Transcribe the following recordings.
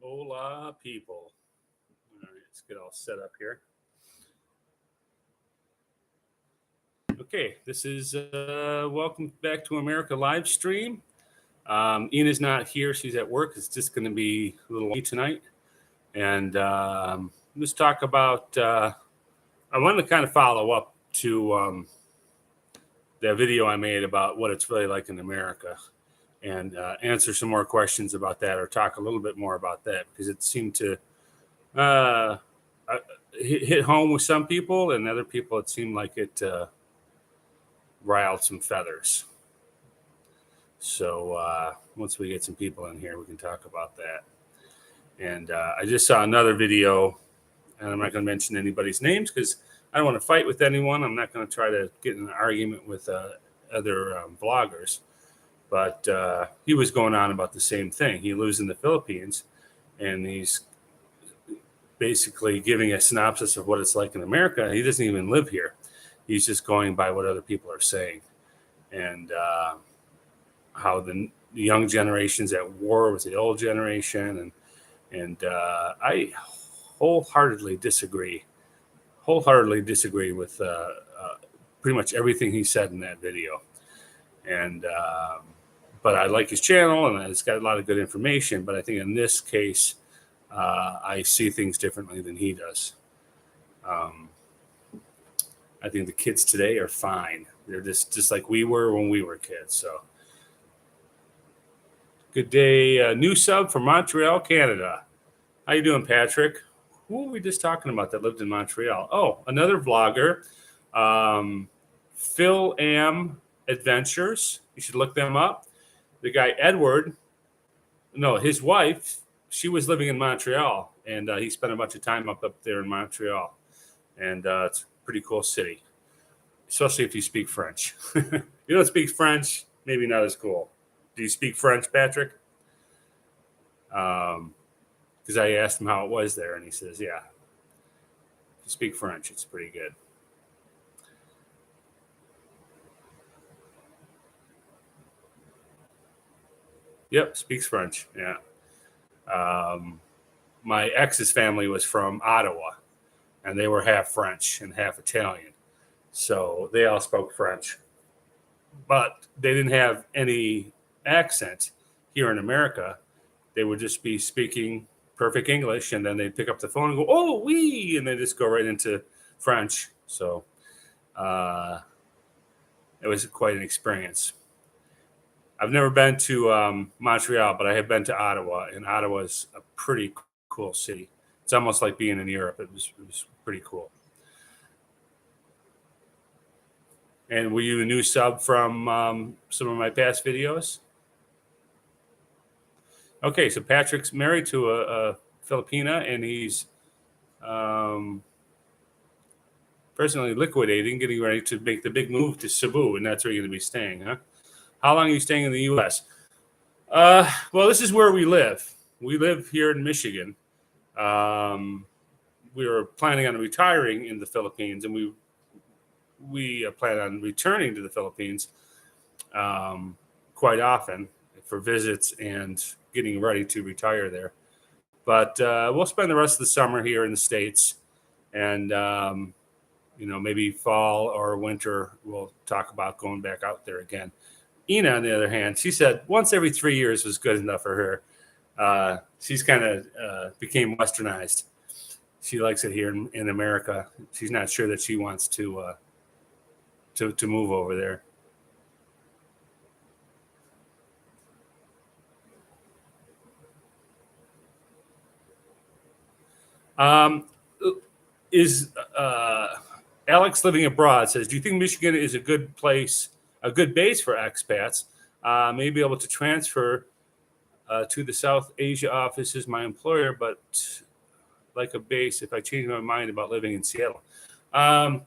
Hola, people. All right, let's get all set up here. Okay, this is welcome back to America live stream. Ina's not here; she's at work. It's just going to be a little me tonight, and let's talk about. I wanted to kind of follow up to that video I made about what it's really like in America, and answer some more questions about that, or talk a little bit more about that because it seemed to uh, hit home with some people, and other people it seemed like it riled some feathers. So once we get some people in here, we can talk about that. And I just saw another video, and I'm not going to mention anybody's names because I don't want to fight with anyone. I'm not going to try to get in an argument with other vloggers. But he was going on about the same thing. He lives in the Philippines, and he's basically giving a synopsis of what it's like in America. He doesn't even live here. He's just going by what other people are saying, and how the young generation's at war with the old generation, and I wholeheartly disagree with pretty much everything he said in that video, and but I like his channel, and it's got a lot of good information. But I think in this case, I see things differently than he does. I think the kids today are fine. They're just like we were when we were kids. So, good day. New sub from Montreal, Canada. How you doing, Patrick? Who were we just talking about that lived in Montreal? Oh, another vlogger, Phil Am Adventures. You should look them up. The guy Edward, no, his wife, she was living in Montreal, and he spent a bunch of time up there in Montreal, and it's a pretty cool city, especially if you speak French. You don't speak French, maybe not as cool. Do you speak French, Patrick? Because I asked him how it was there, and he says, yeah, if you speak French, it's pretty good. Yep, speaks French, yeah. My ex's family was from Ottawa, and they were half French and half Italian. So they all spoke French. But they didn't have any accent here in America. They would just be speaking perfect English, and then they'd pick up the phone and go, oh, oui, and they just go right into French. So it was quite an experience. I've never been to Montreal, but I have been to Ottawa, and Ottawa is a pretty cool city. It's almost like being in Europe. It was pretty cool. And were you a new sub from some of my past videos? Okay, so Patrick's married to a Filipina, and he's personally liquidating, getting ready to make the big move to Cebu, and that's where you're going to be staying, huh? How long are you staying in the U.S.? Well, this is where we live. We live here in Michigan. We were planning on retiring in the Philippines, and we plan on returning to the Philippines quite often for visits and getting ready to retire there. But we'll spend the rest of the summer here in the States, and maybe fall or winter we'll talk about going back out there again. Ina, on the other hand, she said once every 3 years was good enough for her. She's kind of became westernized. She likes it here in America. She's not sure that she wants to move over there. Is Alex living abroad says, do you think Michigan is a good place, a good base for expats? Maybe able to transfer to the South Asia office is my employer, but like a base if I change my mind about living in Seattle. I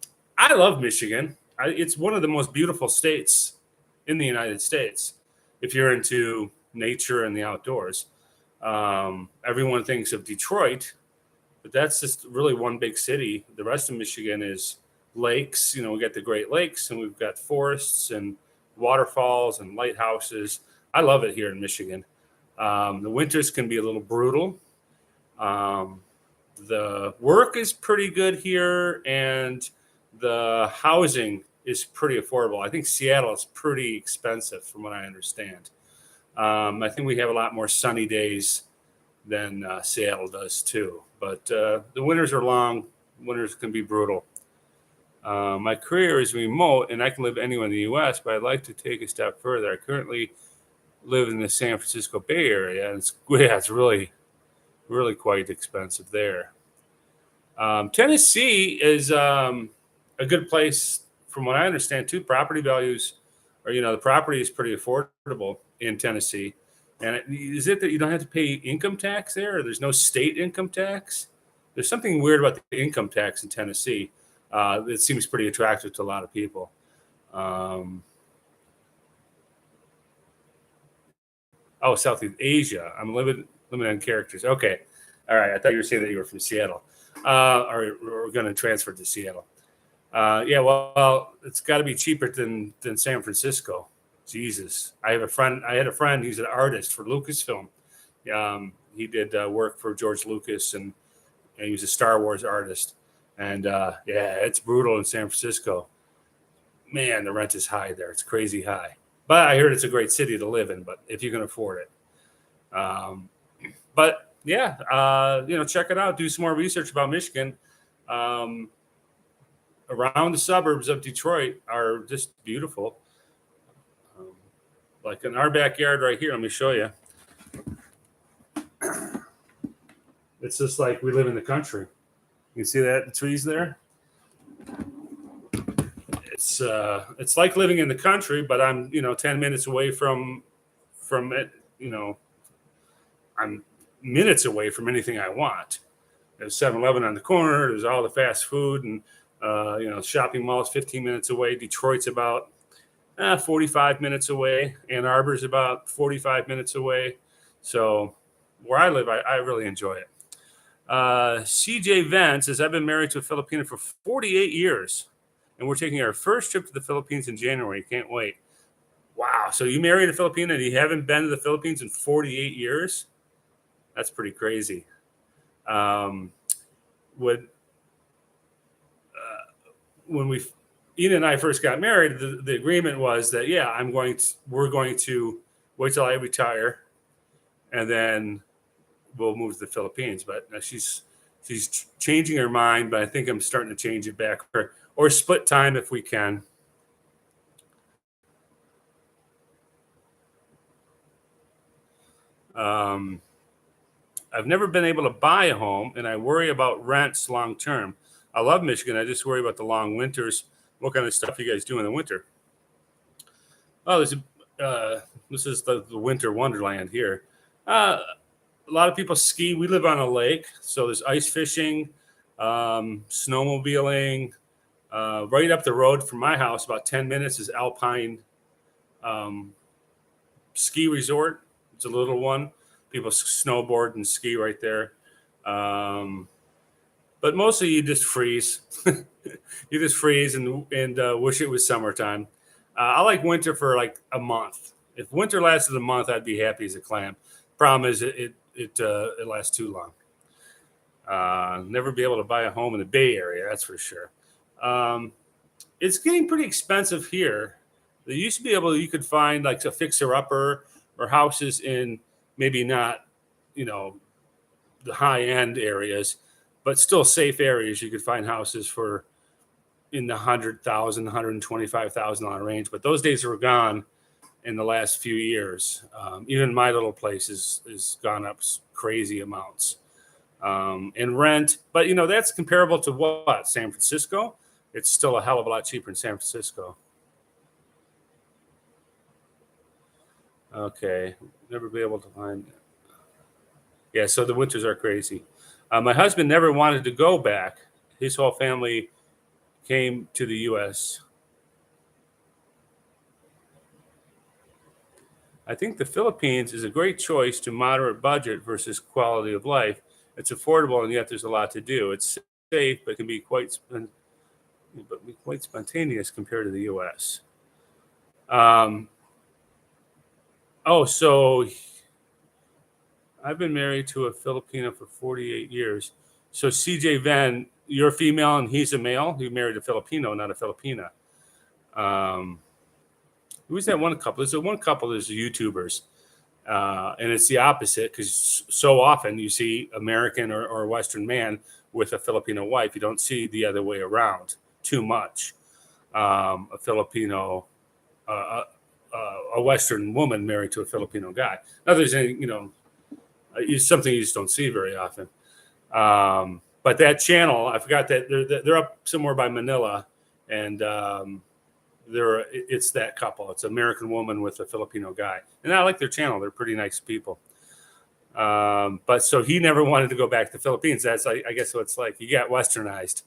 love Michigan. It's one of the most beautiful states in the United States if you're into nature and the outdoors. Everyone thinks of Detroit, but that's just really one big city. The rest of Michigan is lakes. We got the Great Lakes, and we've got forests and waterfalls and lighthouses. I love it here in Michigan. The winters can be a little brutal, The work is pretty good here, and the housing is pretty affordable. I think Seattle is pretty expensive, from what I understand. I think we have a lot more sunny days than Seattle does too. But the winters are long. Winters can be brutal. My career is remote, and I can live anywhere in the U.S., but I'd like to take a step further. I currently live in the San Francisco Bay Area, and it's really, really quite expensive there. Tennessee is a good place, from what I understand, too. Property values, or the property is pretty affordable in Tennessee. And is it that you don't have to pay income tax there, or there's no state income tax? There's something weird about the income tax in Tennessee. It seems pretty attractive to a lot of people. Southeast Asia. I'm limited on characters. Okay. All right. I thought you were saying that you were from Seattle, or we're going to transfer to Seattle. Yeah. Well, it's got to be cheaper than San Francisco. Jesus. I had a friend who's an artist for Lucasfilm. He did work for George Lucas, and he was a Star Wars artist. And it's brutal in San Francisco. Man, the rent is high there. It's crazy high. But I heard it's a great city to live in, but if you can afford it. But yeah, check it out. Do some more research about Michigan. Around the suburbs of Detroit are just beautiful. Like in our backyard right here, let me show you. It's just like we live in the country. You see that, the trees there? It's like living in the country, but I'm 10 minutes away from it. I'm minutes away from anything I want. There's 7-Eleven on the corner. There's all the fast food, and shopping malls 15 minutes away. Detroit's about 45 minutes away. Ann Arbor's about 45 minutes away. So where I live, I really enjoy it. CJ Vance says, I've been married to a Filipino for 48 years, and we're taking our first trip to the Philippines in January. Can't wait. Wow. So you married a Filipino and you haven't been to the Philippines in 48 years? That's pretty crazy. When Ina and I first got married, the agreement was that, we're going to wait till I retire, and then we'll move to the Philippines. But she's changing her mind, but I think I'm starting to change it back, or split time if we can. I've never been able to buy a home, and I worry about rents long term. I love Michigan. I just worry about the long winters. What kind of stuff you guys do in the winter? Oh, this is the winter wonderland here. A lot of people ski. We live on a lake, so there's ice fishing, snowmobiling. Right up the road from my house, about 10 minutes, is Alpine ski resort. It's a little one. People snowboard and ski right there. But mostly you just freeze. You just freeze and wish it was summertime. I like winter for like a month. If winter lasted a month, I'd be happy as a clam. Problem is it lasts too long. Never be able to buy a home in the Bay Area, that's for sure. It's getting pretty expensive here. There used to be you could find like a fixer-upper or houses in maybe not, the high-end areas, but still safe areas. You could find houses for in the $100,000, $125,000 range. But those days are gone in the last few years. Even my little place is gone up crazy amounts in rent. But, that's comparable to what? San Francisco? It's still a hell of a lot cheaper in San Francisco. Okay. Never be able to find. Yeah, so the winters are crazy. My husband never wanted to go back. His whole family came to the U.S. I think the Philippines is a great choice to moderate budget versus quality of life. It's affordable, and yet there's a lot to do. It's safe, but can be quite spontaneous compared to the U.S. So I've been married to a Filipino for 48 years. So CJ Venn, you're a female and he's a male. You married a Filipino, not a Filipina. Who's that one couple? There's one couple. There's YouTubers, and it's the opposite because so often you see American or Western man with a Filipino wife. You don't see the other way around too much. A Filipino, a Western woman married to a Filipino guy. Now there's any, it's something you just don't see very often. But that channel, I forgot that they're up somewhere by Manila, and it's that couple. It's an American woman with a Filipino guy, and I like their channel. They're pretty nice people. But so he never wanted to go back to the Philippines. That's I guess what it's like. You got westernized.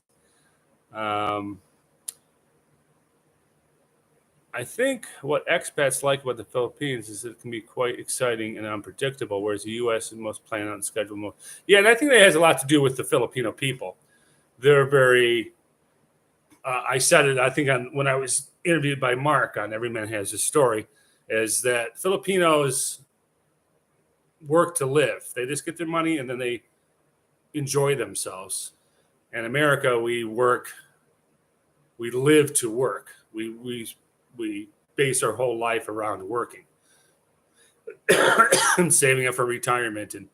I think what expats like about the Philippines is it can be quite exciting and unpredictable, whereas the U.S. is most planned out and scheduled more. Yeah, and I think that has a lot to do with the Filipino people. They're very. I said it. I think when I was interviewed by Mark on Every Man Has His Story, is that Filipinos work to live. They just get their money and then they enjoy themselves. In America, we work. We live to work. We base our whole life around working and saving up for retirement and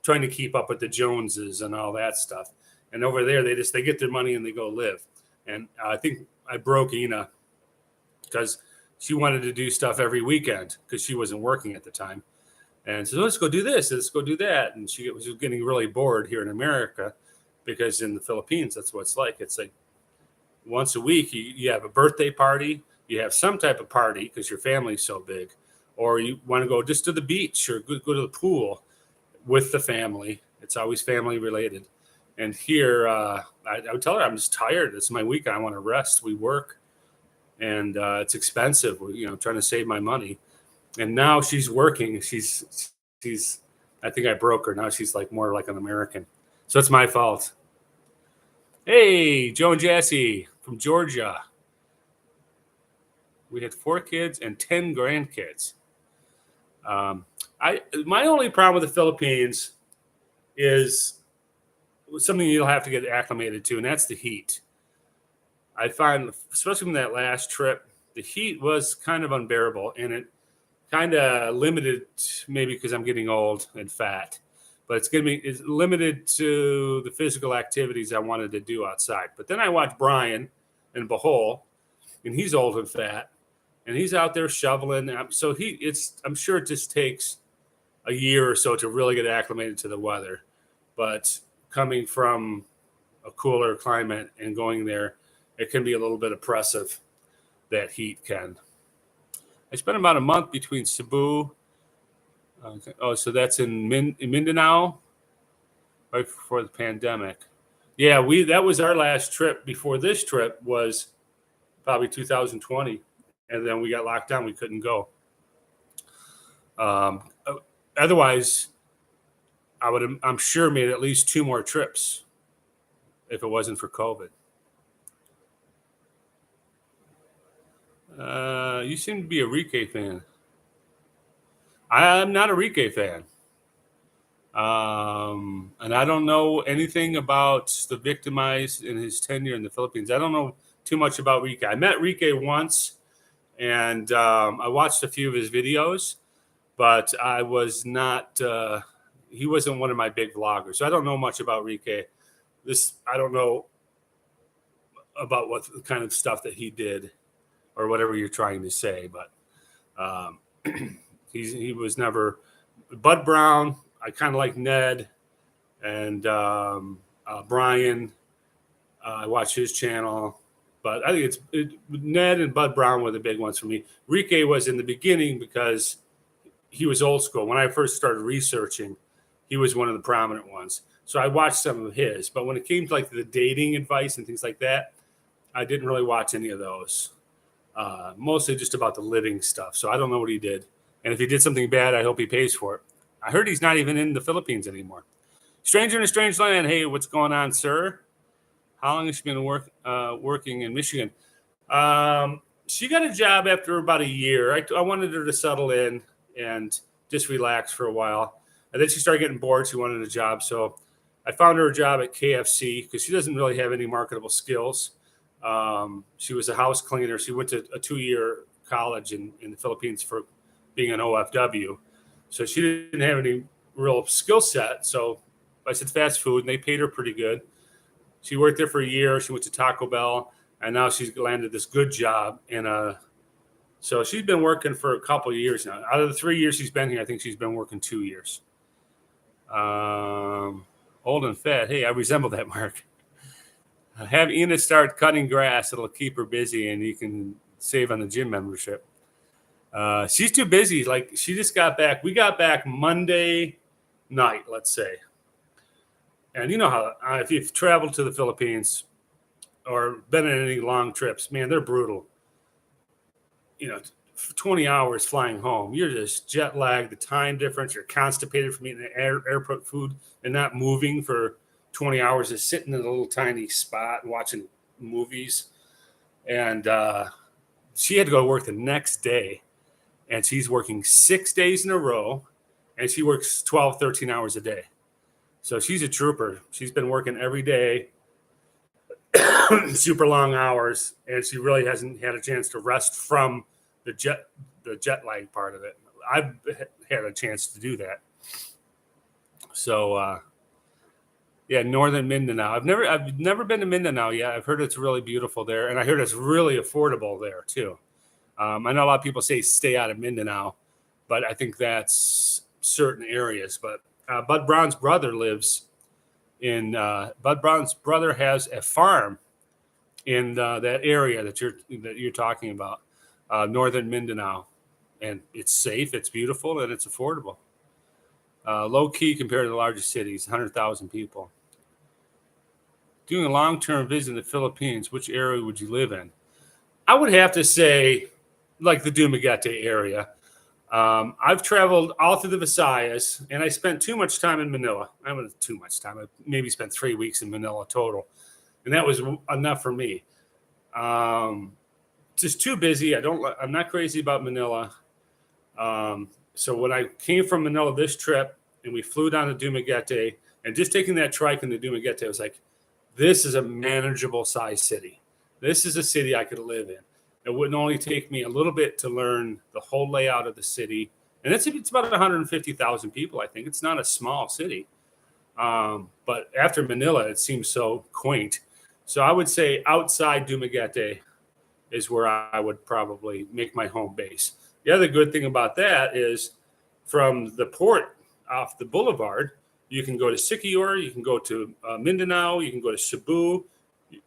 trying to keep up with the Joneses and all that stuff. And over there, they get their money and they go live. And I think I broke Ina because she wanted to do stuff every weekend because she wasn't working at the time. And so let's go do this, let's go do that. And she was getting really bored here in America because in the Philippines, that's what it's like. It's like once a week, you have a birthday party, you have some type of party because your family's so big, or you want to go just to the beach or go to the pool with the family. It's always family related. And here, I would tell her, I'm just tired. It's my weekend. I want to rest. We work, and it's expensive. We're, trying to save my money. And now she's working. She's. I think I broke her. Now she's like more like an American. So it's my fault. Hey, Joe and Jesse from Georgia. We had 4 kids and 10 grandkids. My only problem with the Philippines is something you'll have to get acclimated to, and that's the heat. I find, especially from that last trip, the heat was kind of unbearable, and it kind of limited, maybe because I'm getting old and fat, but it's limited to the physical activities I wanted to do outside. But then I watched Brian in Bohol, and he's old and fat, and he's out there shoveling. So I'm sure it just takes a year or so to really get acclimated to the weather. But coming from a cooler climate and going there, it can be a little bit oppressive, that heat can. I spent about a month between Cebu. So that's in Mindanao, right before the pandemic. Yeah, that was our last trip. Before this trip was probably 2020, and then we got locked down. We couldn't go. Otherwise, I'm sure made at least 2 more trips if it wasn't for COVID. You seem to be a Rike fan. I'm not a Rike fan. And I don't know anything about the victimized in his tenure in the Philippines. I don't know too much about Rike. I met Rike once, and I watched a few of his videos, but I was not... he wasn't one of my big vloggers, so I don't know much about Rike. I don't know about what kind of stuff that he did or whatever you're trying to say, but he was never Bud Brown. I kind of like Ned and Brian. I watch his channel, but I think Ned and Bud Brown were the big ones for me. Rike was in the beginning because he was old school. When I first started researching, he was one of the prominent ones. So I watched some of his, but when it came to like the dating advice and things like that, I didn't really watch any of those. Mostly just about the living stuff. So I don't know what he did. And if he did something bad, I hope he pays for it. I heard he's not even in the Philippines anymore. Stranger in a strange land. Hey, what's going on, sir? How long has she been working in Michigan? She got a job after about a year. I wanted her to settle in and just relax for a while. And then she started getting bored. She wanted a job. So I found her a job at KFC because she doesn't really have any marketable skills. She was a house cleaner. She went to a 2-year college in the Philippines for being an OFW. So she didn't have any real skill set. So I said fast food, and they paid her pretty good. She worked there for a year. She went to Taco Bell, and now she's landed this good job. And so she's been working for a couple of years now. Out of the 3 years she's been here, I think she's been working 2 years. Old and fat. Hey, I resemble that, Mark. Have Ina start cutting grass. It'll keep her busy, and you can save on the gym membership. She's too busy. Like, she just got back. We got back Monday night, let's say. And you know how if you've traveled to the Philippines or been on any long trips, man, they're brutal. 20 hours flying home. You're just jet lagged, the time difference. You're constipated from eating airport food and not moving for 20 hours, just sitting in a little tiny spot watching movies. And she had to go to work the next day. And she's working 6 days in a row. And she works 12, 13 hours a day. So she's a trooper. She's been working every day, super long hours, and she really hasn't had a chance to rest from the jet lag part of it. I've had a chance to do that. So, northern Mindanao. I've never been to Mindanao yet. I've heard it's really beautiful there, and I heard it's really affordable there too. I know a lot of people say stay out of Mindanao, but I think that's certain areas. But Bud Brown's brother lives in. Bud Brown's brother has a farm in that area that you're talking about, northern Mindanao, and it's safe, it's beautiful, and it's affordable. Low key compared to the largest cities, 100,000 people. Doing a long-term visit in the Philippines, which area would you live in? I would have to say, like the Dumaguete area. I've traveled all through the Visayas, and I spent too much time in Manila. I haven't too much time. I maybe spent 3 weeks in Manila total, and that was enough for me. Just too busy. I'm not crazy about Manila. So when I came from Manila this trip, and we flew down to Dumaguete, and just taking that trike in the Dumaguete, I was like, this is a manageable size city. This is a city I could live in. It wouldn't only take me a little bit to learn the whole layout of the city. And it's about 150,000 people, I think. It's not a small city. But after Manila, it seems so quaint. So I would say outside Dumaguete is where I would probably make my home base. The other good thing about that is from the port off the boulevard, you can go to Siquijor, you can go to Mindanao, you can go to Cebu, you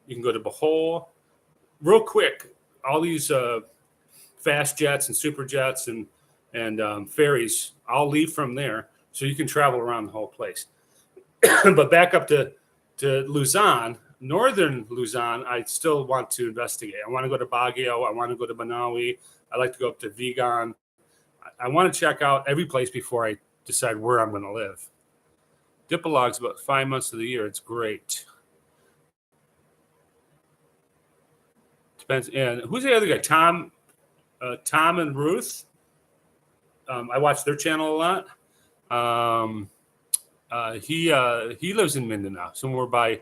can go to Bohol. Real quick, all these fast jets and super jets and ferries all leave from there, so you can travel around the whole place. But back up to Luzon, northern Luzon, I still want to investigate. I want to go to Baguio. I want to go to Banaue. I like to go up to Vigan. I want to check out every place before I decide where I'm going to live. Dipolog's about 5 months of the year. It's great. Depends. And who's the other guy? Tom and Ruth. I watch their channel a lot. He lives in Mindanao, somewhere by.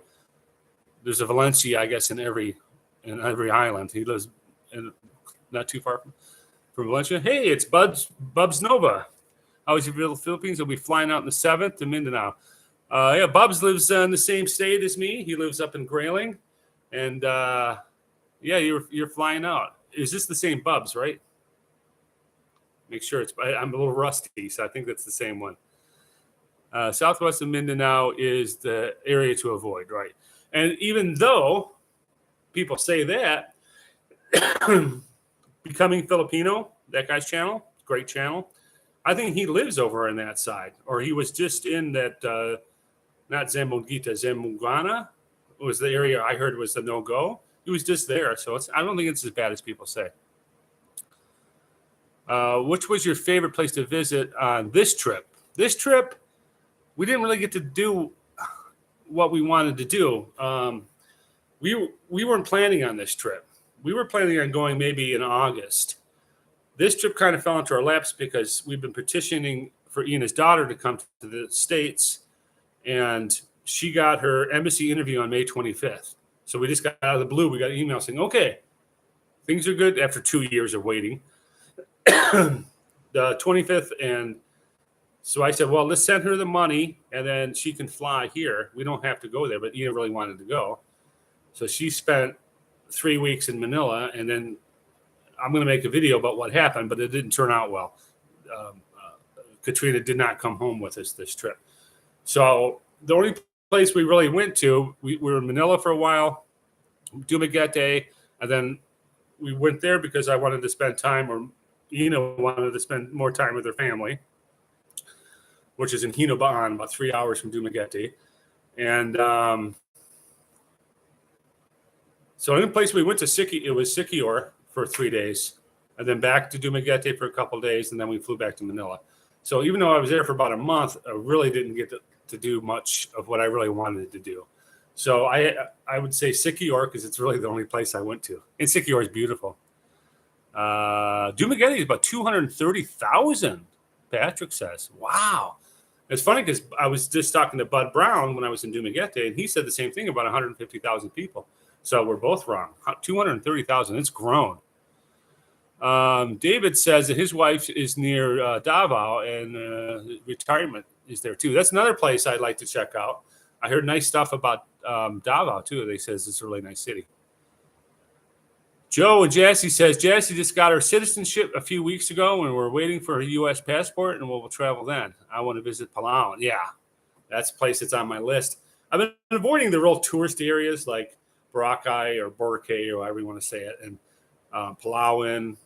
There's a Valencia, I guess, in every island. He lives not too far from Valencia. Hey, it's Bubs Nova. How was your Philippines? He'll be flying out in the 7th to Mindanao. Bubs lives in the same state as me. He lives up in Grayling, and you're flying out. Is this the same Bubs, right? Make sure I'm a little rusty, so I think that's the same one. Southwest of Mindanao is the area to avoid, right? And even though people say that, Becoming Filipino, that guy's channel, great channel. I think he lives over on that side, or he was just in that, not Zamboanga, Zamboanga was the area I heard was the no-go. He was just there, so I don't think it's as bad as people say. Which was your favorite place to visit on this trip? This trip, we didn't really get to do what we wanted to do. We weren't planning on this trip. We were planning on going maybe in August. This trip kind of fell into our laps because we've been petitioning for Ina's daughter to come to the States, and she got her embassy interview on May 25th. So we just got out of the blue. We got an email saying, okay, things are good after 2 years of waiting. The 25th. And so I said, well, let's send her the money and then she can fly here. We don't have to go there, but Ina really wanted to go. So she spent 3 weeks in Manila, and then I'm going to make a video about what happened, but it didn't turn out well. Katrina did not come home with us this trip. So the only place we really went to, we were in Manila for a while, Dumaguete, and then we went there because I wanted to spend time, or Ina wanted to spend more time with her family, which is in Hinoban, about 3 hours from Dumaguete. And so the only place we went to, it was Siquijor for 3 days, and then back to Dumaguete for a couple of days, and then we flew back to Manila. So even though I was there for about a month, I really didn't get to do much of what I really wanted to do. So I would say Siquijor, because it's really the only place I went to. And Siquijor is beautiful. Dumaguete is about 230,000, Patrick says. Wow. It's funny because I was just talking to Bud Brown when I was in Dumaguete, and he said the same thing about 150,000 people. So we're both wrong. 230,000, it's grown. David says that his wife is near Davao, and retirement is there too. That's another place I'd like to check out. I heard nice stuff about Davao too. They says it's a really nice city. Joe and Jassy says Jassy just got her citizenship a few weeks ago, and we're waiting for her U.S. passport, and we'll travel then. I want to visit Palawan. Yeah, that's a place that's on my list. I've been avoiding the real tourist areas like Boracay or Boracay, or however you want to say it, and Palawan.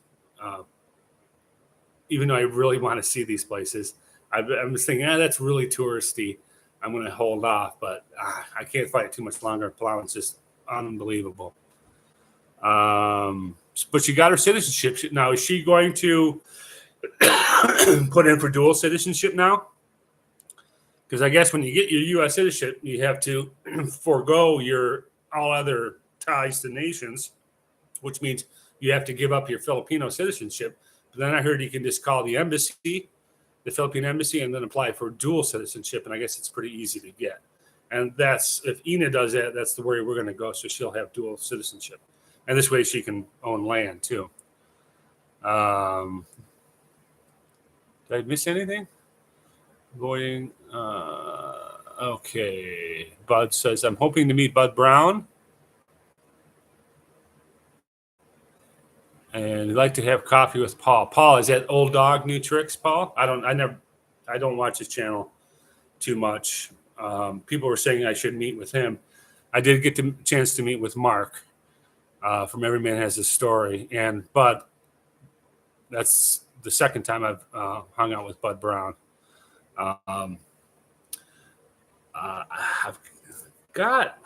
Even though I really want to see these places, I'm just thinking, that's really touristy. I'm going to hold off, but I can't fight it too much longer. Palawan's just unbelievable. But she got her citizenship. Now, is she going to put in for dual citizenship now? Because I guess when you get your U.S. citizenship, you have to forego your all other ties to nations, which means you have to give up your Filipino citizenship. But then I heard you can just call the embassy, the Philippine embassy, and then apply for dual citizenship. And I guess it's pretty easy to get. And that's, if Ina does that, that's the way we're going to go. So she'll have dual citizenship. And this way she can own land too. Did I miss anything? Avoiding. Okay. Bud says, I'm hoping to meet Bud Brown. And he'd like to have coffee with Paul. Paul, is that Old Dog New Tricks, Paul? I don't watch his channel too much. People were saying I should meet with him. I did get the chance to meet with Mark from Every Man Has a Story. And Bud, that's the second time I've hung out with Bud Brown. I've got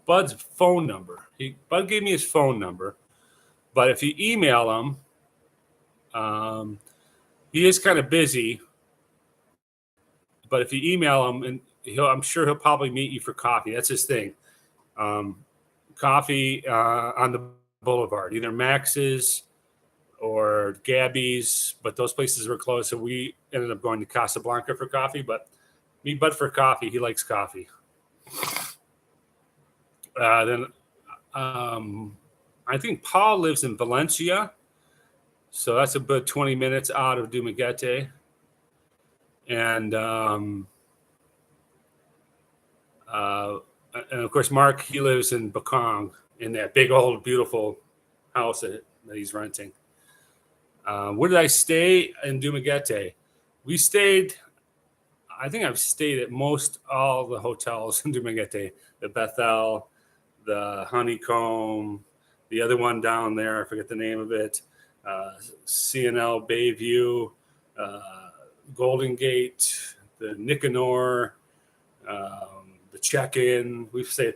Bud's phone number. Bud gave me his phone number, but if you email him, he is kind of busy. But if you email him, and I'm sure he'll probably meet you for coffee. That's his thing. Coffee on the boulevard, either Max's or Gabby's, but those places were closed, so we ended up going to Casablanca for coffee. But meet Bud for coffee. He likes coffee. Then I think Paul lives in Valencia, so that's about 20 minutes out of Dumaguete. And of course, Mark, he lives in Bacong, in that big old beautiful house that he's renting. Where did I stay in Dumaguete? I think I've stayed at most all the hotels in Dumaguete, the Bethel, the Honeycomb, the other one down there, I forget the name of it, CNL Bayview, Golden Gate, the Nicanor, the Check-In. We've stayed,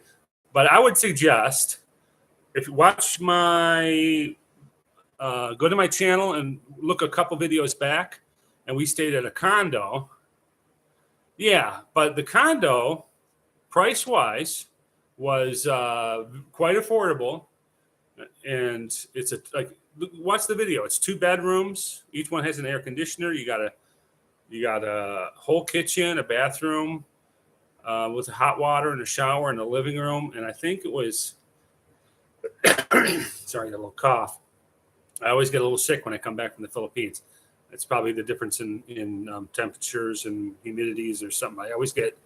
but I would suggest if you watch my, go to my channel and look a couple videos back, and we stayed at a condo. Yeah, but the condo, price-wise, was quite affordable, and it's watch the video. It's 2 bedrooms. Each one has an air conditioner. You got a whole kitchen, a bathroom with hot water and a shower and a living room. And I think it was, sorry, a little cough. I always get a little sick when I come back from the Philippines. It's probably the difference in temperatures and humidities or something. I always get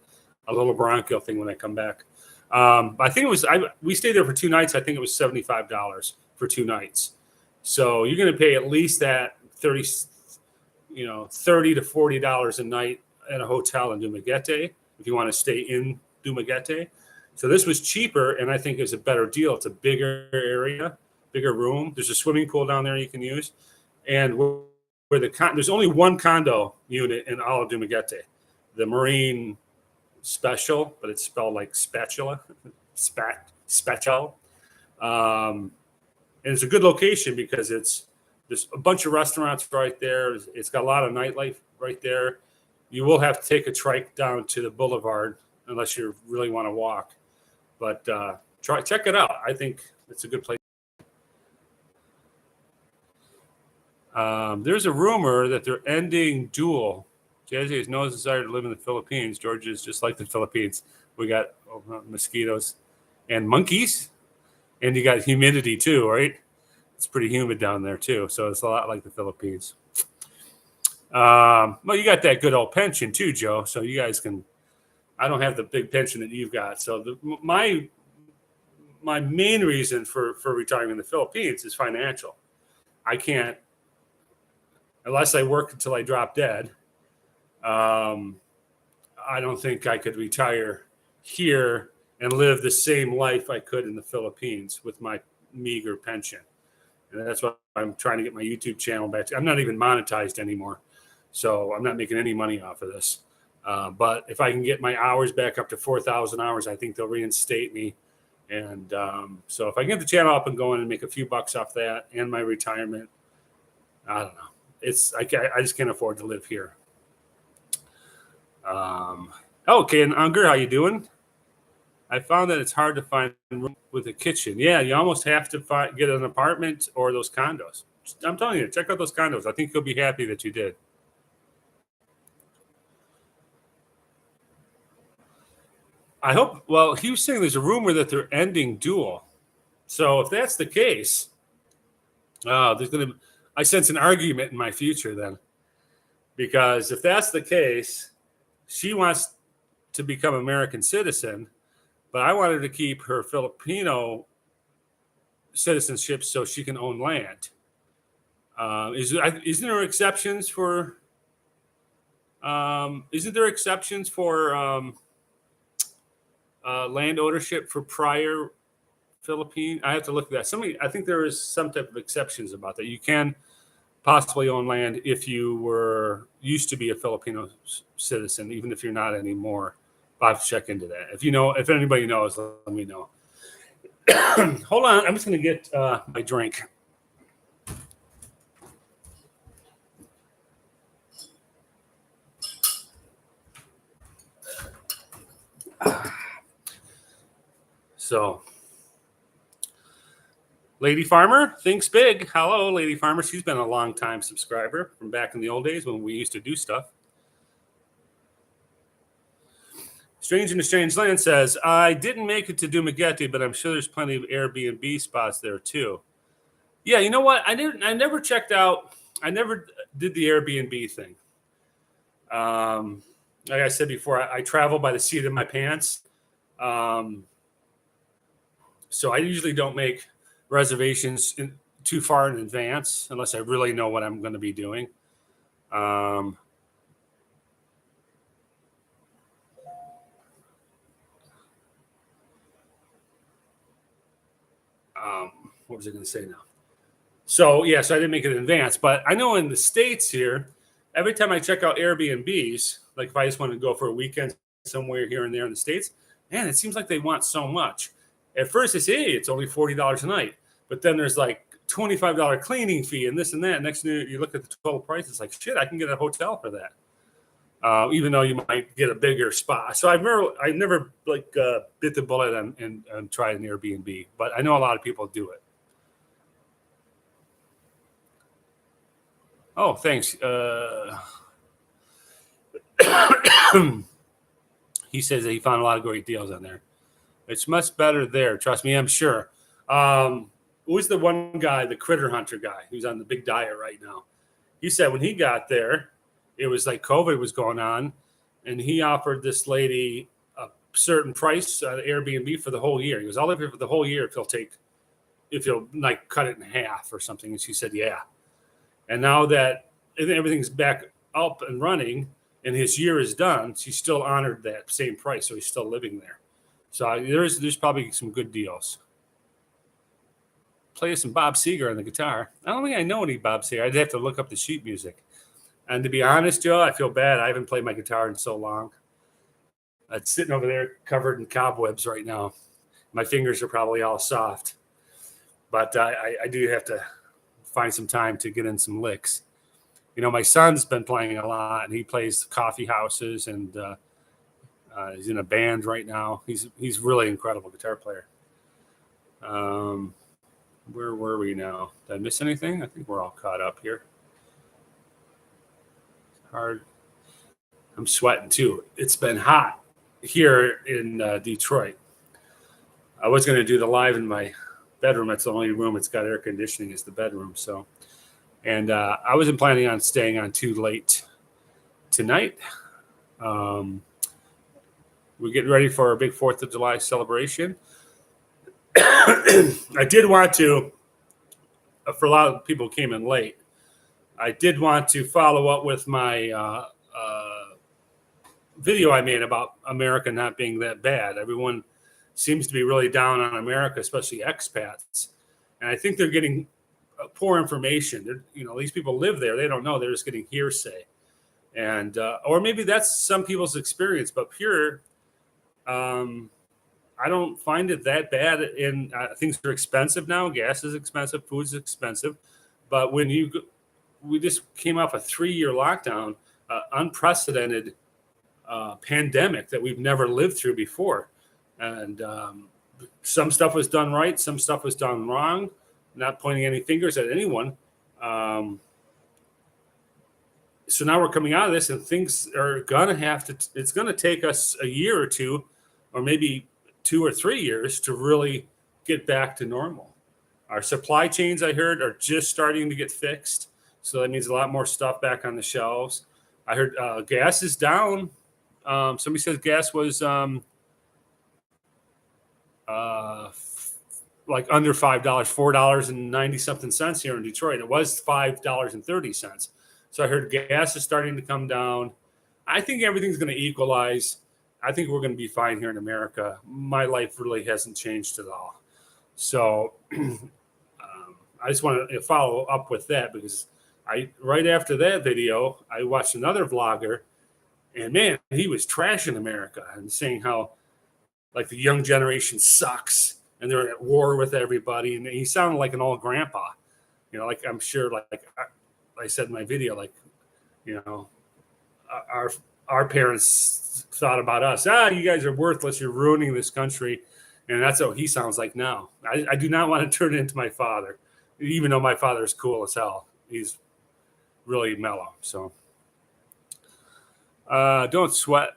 a little bronchial thing when I come back. I think it was, we stayed there for 2 nights. I think it was $75 for 2 nights. So you're going to pay at least that $30 to $40 a night at a hotel in Dumaguete if you want to stay in Dumaguete. So this was cheaper, and I think it's a better deal. It's a bigger area, bigger room. There's a swimming pool down there you can use. And there's only one condo unit in all of Dumaguete, the Marine Special, but it's spelled like spatula, spatchel. And it's a good location because there's a bunch of restaurants right there. It's got a lot of nightlife right there. You will have to take a trike down to the boulevard unless you really want to walk. But check it out. I think it's a good place. There's a rumor that they're ending dual. Jazzy has no desire to live in the Philippines. Georgia is just like the Philippines. We got mosquitoes and monkeys, and you got humidity too, right? It's pretty humid down there too, so it's a lot like the Philippines. Well, you got that good old pension too, Joe. So you guys can. I don't have the big pension that you've got. So my main reason for retiring in the Philippines is financial. I can't, unless I work until I drop dead. I don't think I could retire here and live the same life I could in the Philippines with my meager pension. And that's why I'm trying to get my YouTube channel back. I'm not even monetized anymore, so I'm not making any money off of this. But if I can get my hours back up to 4,000 hours, I think they'll reinstate me. And so if I can get the channel up and going and make a few bucks off that and my retirement, I don't know. I just can't afford to live here. Okay, and Unger, how you doing? I found that it's hard to find a room with a kitchen. Yeah, you almost have to get an apartment or those condos. I'm telling you, check out those condos. I think you'll be happy that you did. I hope. Well, he was saying there's a rumor that they're ending dual. So if that's the case, I sense an argument in my future then, because if that's the case, she wants to become American citizen, but I want her to keep her Filipino citizenship so she can own land. Isn't there exceptions for? Isn't there exceptions for land ownership for prior Philippine? I have to look at that. I think there is some type of exceptions about that. You can possibly own land if you used to be a Filipino citizen, even if you're not anymore. I'll have to check into that. If anybody knows, let me know. Hold on, I'm just going to get my drink. So, Lady Farmer thinks big. Hello, Lady Farmer. She's been a long time subscriber from back in the old days when we used to do stuff. Strange in a Strange Land says, I didn't make it to Dumaguete, but I'm sure there's plenty of Airbnb spots there too. Yeah, you know what? I never checked out. I never did the Airbnb thing. Like I said before, I travel by the seat of my pants. So I usually don't make reservations too far in advance unless I really know what I'm going to be doing. What was I going to say now? So I didn't make it in advance, but I know in the States here, every time I check out Airbnbs, like if I just want to go for a weekend somewhere here and there in the States, man, it seems like they want so much. At first they say, hey, it's only $40 a night, but then there's like $25 cleaning fee and this and that. Next thing you look at the total price, it's like, shit, I can get a hotel for that. Even though you might get a bigger spot. So I never bit the bullet and tried an Airbnb, but I know a lot of people do it. Oh, thanks. He says that he found a lot of great deals on there. It's much better there. Trust me, I'm sure. Who's the one guy, the Critter Hunter guy, who's on the big diet right now? He said when he got there, it was like COVID was going on, and he offered this lady a certain price Airbnb for the whole year. He goes, I'll live here for the whole year if you'll like cut it in half or something. And she said, yeah. And now that everything's back up and running and his year is done, she still honored that same price. So he's still living there. So there's probably some good deals. Play some Bob Seger on the guitar. I don't think I know any Bob Seger. I'd have to look up the sheet music. And to be honest, Joe, I feel bad. I haven't played my guitar in so long. It's sitting over there covered in cobwebs right now. My fingers are probably all soft. But I do have to find some time to get in some licks. You know, my son's been playing a lot, and he plays coffee houses, and he's in a band right now. He's really incredible guitar player. Where were we now? Did I miss anything? I think we're all caught up here. Hard. I'm sweating too. It's been hot here in Detroit. I was going to do the live in my bedroom. That's the only room it's got air conditioning is the bedroom. So, and I wasn't planning on staying on too late tonight. We're getting ready for our big 4th of July celebration. I did want to, for a lot of people who came in late, I did want to follow up with my video I made about America not being that bad. Everyone seems to be really down on America, especially expats. And I think they're getting poor information. These people live there. They don't know. They're just getting hearsay. And or maybe that's some people's experience. But here, I don't find it that bad. And things are expensive now. Gas is expensive. Food is expensive. But we just came off a 3-year lockdown, unprecedented pandemic that we've never lived through before. And some stuff was done right. Some stuff was done wrong. Not pointing any fingers at anyone. So now we're coming out of this, and things are going to it's going to take us a year or two, or maybe 2 or 3 years to really get back to normal. Our supply chains, I heard, are just starting to get fixed. So that means a lot more stuff back on the shelves. I heard gas is down. Somebody says gas was like under $5, $4.90 something cents here in Detroit. It was $5.30. So I heard gas is starting to come down. I think everything's going to equalize. I think we're going to be fine here in America. My life really hasn't changed at all. So I just want to follow up with that because right after that video, I watched another vlogger, and man, he was trashing America and saying how like the young generation sucks and they're at war with everybody. And he sounded like an old grandpa, like I'm sure, like I said in my video, like, our parents thought about us. You guys are worthless. You're ruining this country. And that's what he sounds like now. I do not want to turn into my father, even though my father is cool as hell. He's really mellow. So don't sweat.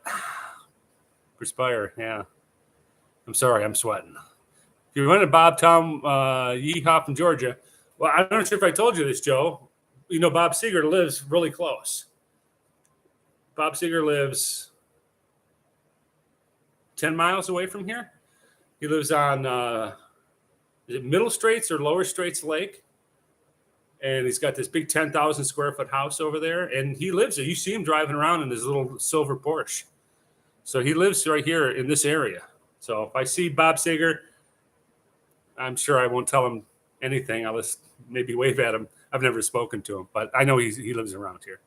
Perspire. Yeah. I'm sorry. I'm sweating. If you run to Bob Tom Yeehaw from Georgia, well, I'm not sure if I told you this, Joe. Bob Seger lives really close. Bob Seger lives 10 miles away from here. He lives on, is it Middle Straits or Lower Straits Lake? And he's got this big 10,000 square foot house over there. And he lives there. You see him driving around in his little silver Porsche. So he lives right here in this area. So if I see Bob Seger, I'm sure I won't tell him anything. I'll just maybe wave at him. I've never spoken to him, but I know he lives around here.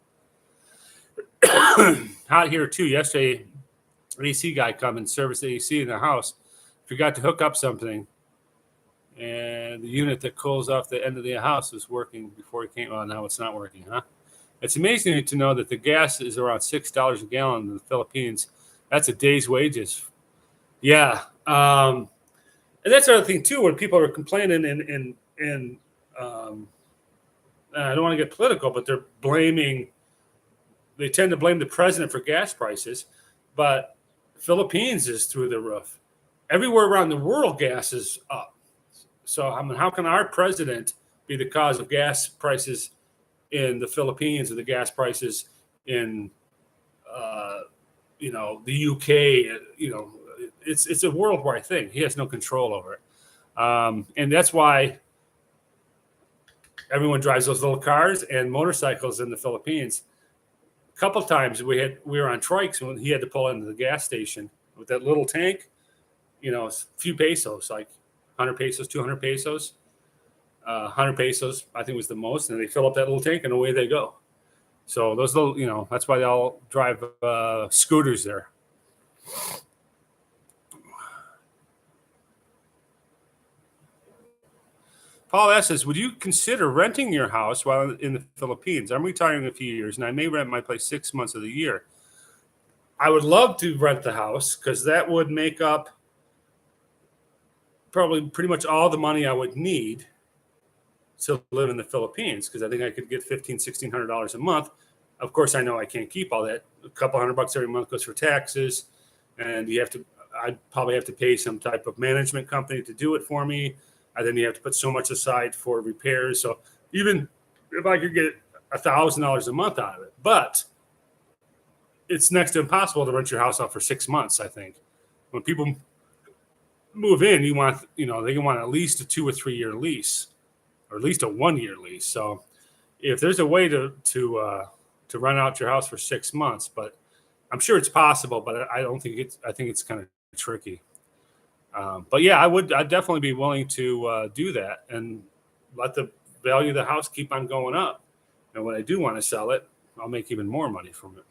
Hot here too. Yesterday, an AC guy come and service the AC in the house. Forgot to hook up something, and the unit that cools off the end of the house was working before he came. Well, now it's not working, huh? It's amazing to know that the gas is around $6 a gallon in the Philippines. That's a day's wages. Yeah, and that's the other thing too. When people are complaining in I don't want to get political, but they tend to blame the president for gas prices, but Philippines is through the roof. Everywhere around the world, gas is up. So, I mean, how can our president be the cause of gas prices in the Philippines or the gas prices in, the UK? It's a worldwide thing. He has no control over it. And that's why everyone drives those little cars and motorcycles in the Philippines. A couple times we were on trikes when he had to pull into the gas station with that little tank, a few pesos, like 100 pesos, 200 pesos, 100 pesos, I think was the most. And they fill up that little tank and away they go. So those little, that's why they all drive scooters there. Paul S. says, would you consider renting your house while in the Philippines? I'm retiring in a few years, and I may rent my place 6 months of the year. I would love to rent the house because that would make up probably pretty much all the money I would need to live in the Philippines, because I think I could get $1,500, $1,600 a month. Of course, I know I can't keep all that. A couple $100 every month goes for taxes, and I'd probably have to pay some type of management company to do it for me. And then you have to put so much aside for repairs. So even if I could get $1,000 a month out of it, but it's next to impossible to rent your house out for 6 months. I think when people move in, they want at least a 2 or 3 year lease, or at least a 1 year lease. So if there's a way to rent out your house for 6 months, but I'm sure it's possible, but I think it's kind of tricky. But yeah, I'd definitely be willing to do that and let the value of the house keep on going up. And when I do want to sell it, I'll make even more money from it.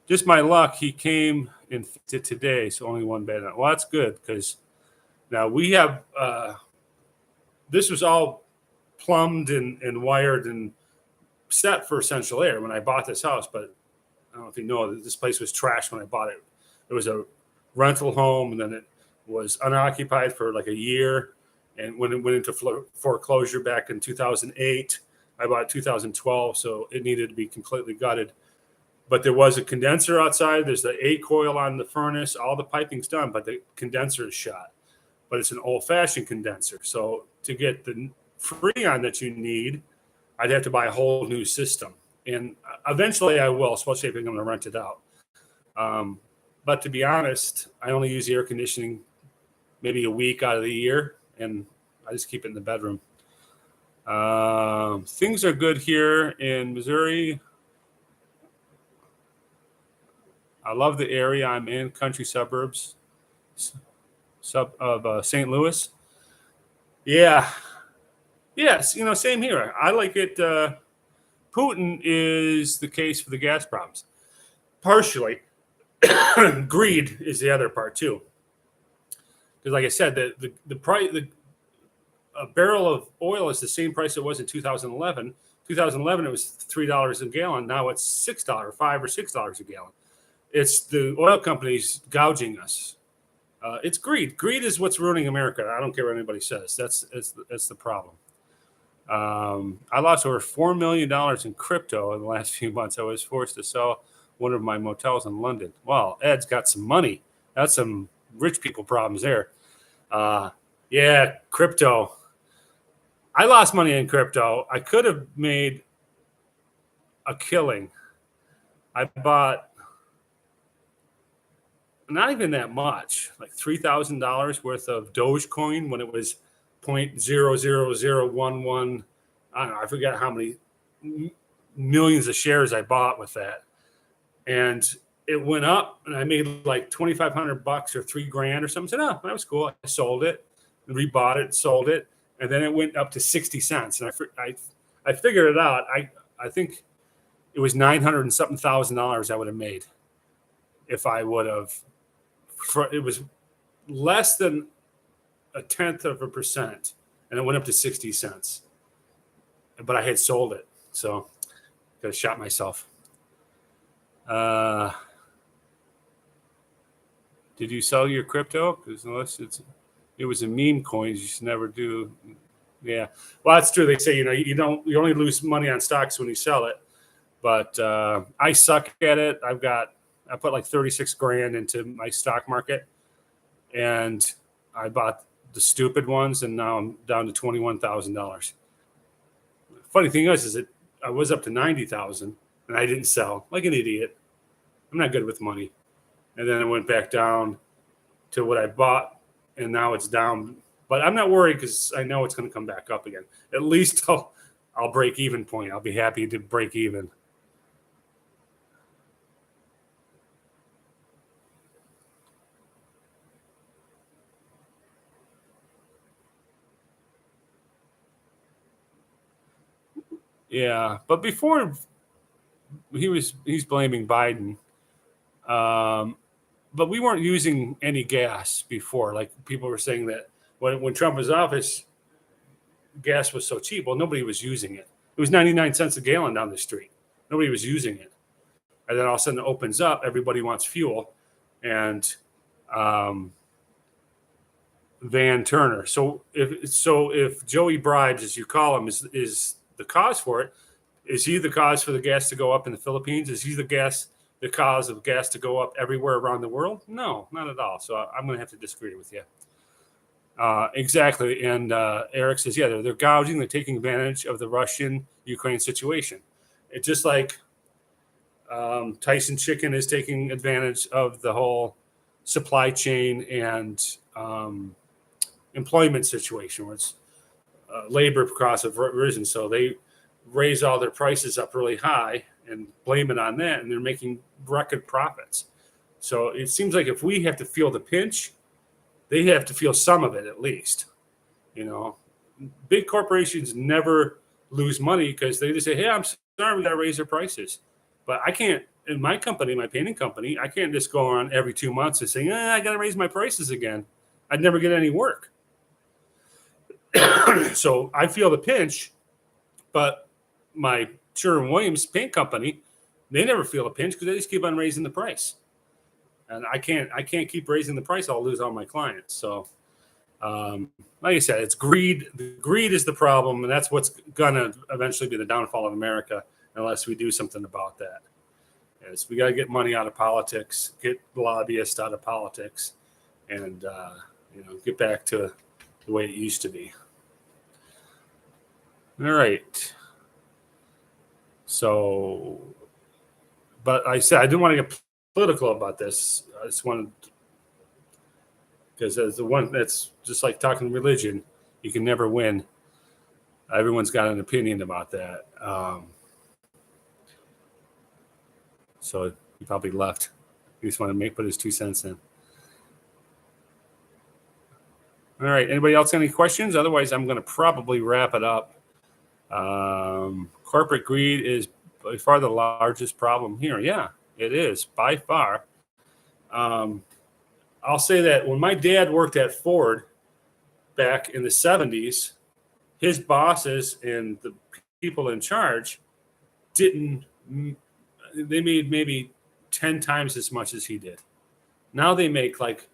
Just my luck, he came in today, so only one bad night. Well, that's good, because now we have this was all plumbed and wired and set for Essential Air when I bought this house. But I don't know if you know, this place was trashed when I bought it. It was a rental home, and then it was unoccupied for like a year, and when it went into foreclosure back in 2008, I bought it 2012, so it needed to be completely gutted. But there was a condenser outside. There's the 8 coil on the furnace. All the piping's done, but the condenser is shot. But it's an old-fashioned condenser. So to get the Freon that you need, I'd have to buy a whole new system. And eventually I will, especially if I'm going to rent it out. But to be honest, I only use the air conditioning maybe a week out of the year, and I just keep it in the bedroom. Things are good here in Missouri. I love the area I'm in, country suburbs of St. Louis. Yeah. Yes, same here. I like it. Putin is the case for the gas problems. Partially. Greed is the other part too. Because like I said, the price, a barrel of oil is the same price it was in 2011. 2011, it was $3 a gallon. Now it's $6, $5 or $6 a gallon. It's the oil companies gouging us. It's greed. Greed is what's ruining America. I don't care what anybody says. That's the problem. I lost over $4 million in crypto in the last few months. I was forced to sell one of my motels in London. Well, Ed's got some money. That's some rich people problems there. Yeah, crypto. I lost money in crypto. I could have made a killing. I bought not even that much, like $3,000 worth of Dogecoin when it was 0.00011. I don't know. I forget how many millions of shares I bought with that. And it went up, and I made like $2,500 or $3,000 or something. I said, oh, that was cool. I sold it, and rebought it, sold it, and then it went up to 60 cents. And I figured it out. I think it was $900 and something thousand I would have made if I would have. It was less than 0.1%, and it went up to 60 cents. But I had sold it, so I could have shot myself. Did you sell your crypto? Because unless it was a meme coin, you should never do. Yeah. Well, that's true. They say, you only lose money on stocks when you sell it. But I suck at it. I put like 36 grand into my stock market, and I bought the stupid ones, and now I'm down to $21,000. Funny thing is that I was up to 90,000 and I didn't sell like an idiot. I'm not good with money. And then it went back down to what I bought, and now it's down. But I'm not worried because I know it's going to come back up again. At least I'll break even point. I'll be happy to break even. Yeah, but before he's blaming Biden, but we weren't using any gas before. Like people were saying that when Trump was in office, gas was so cheap. Well, nobody was using it. It was 99 cents a gallon down the street. Nobody was using it. And then all of a sudden it opens up. Everybody wants fuel, and Van Turner. So if Joey Bribes, as you call him, is the cause for it, is he the cause for the gas to go up in the Philippines? Is he the cause of gas to go up everywhere around the world? No, not at all. So I'm going to have to disagree with you. Exactly. And Eric says, yeah, they're gouging, they're taking advantage of the Russian-Ukraine situation. It's just like Tyson Chicken is taking advantage of the whole supply chain and employment situation where it's labor costs have risen. So they raise all their prices up really high and blame it on that, and they're making record profits. So it seems like if we have to feel the pinch, they have to feel some of it at least. Big corporations never lose money because they just say, hey, I'm sorry, we got to raise their prices. But I can't, in my company, my painting company, I can't just go around every 2 months and say, I got to raise my prices again. I'd never get any work. So I feel the pinch, but my Sherwin-Williams paint company, they never feel the pinch because they just keep on raising the price. And I can't keep raising the price. I'll lose all my clients. So, like I said, it's greed. Greed is the problem, and that's what's going to eventually be the downfall of America unless we do something about that. Yes, we got to get money out of politics, get lobbyists out of politics, and get back to the way it used to be. All right. So, but I said I didn't want to get political about this. I just wanted, because as the one that's just like talking religion, you can never win. Everyone's got an opinion about that. So he probably left. He just wanted to put his 2 cents in. All right. Anybody else got any questions? Otherwise, I'm going to probably wrap it up. Corporate greed is by far the largest problem here. Yeah, it is by far. I'll say that when my dad worked at Ford back in the 70s, his bosses and the people in charge they made maybe 10 times as much as he did. Now they make like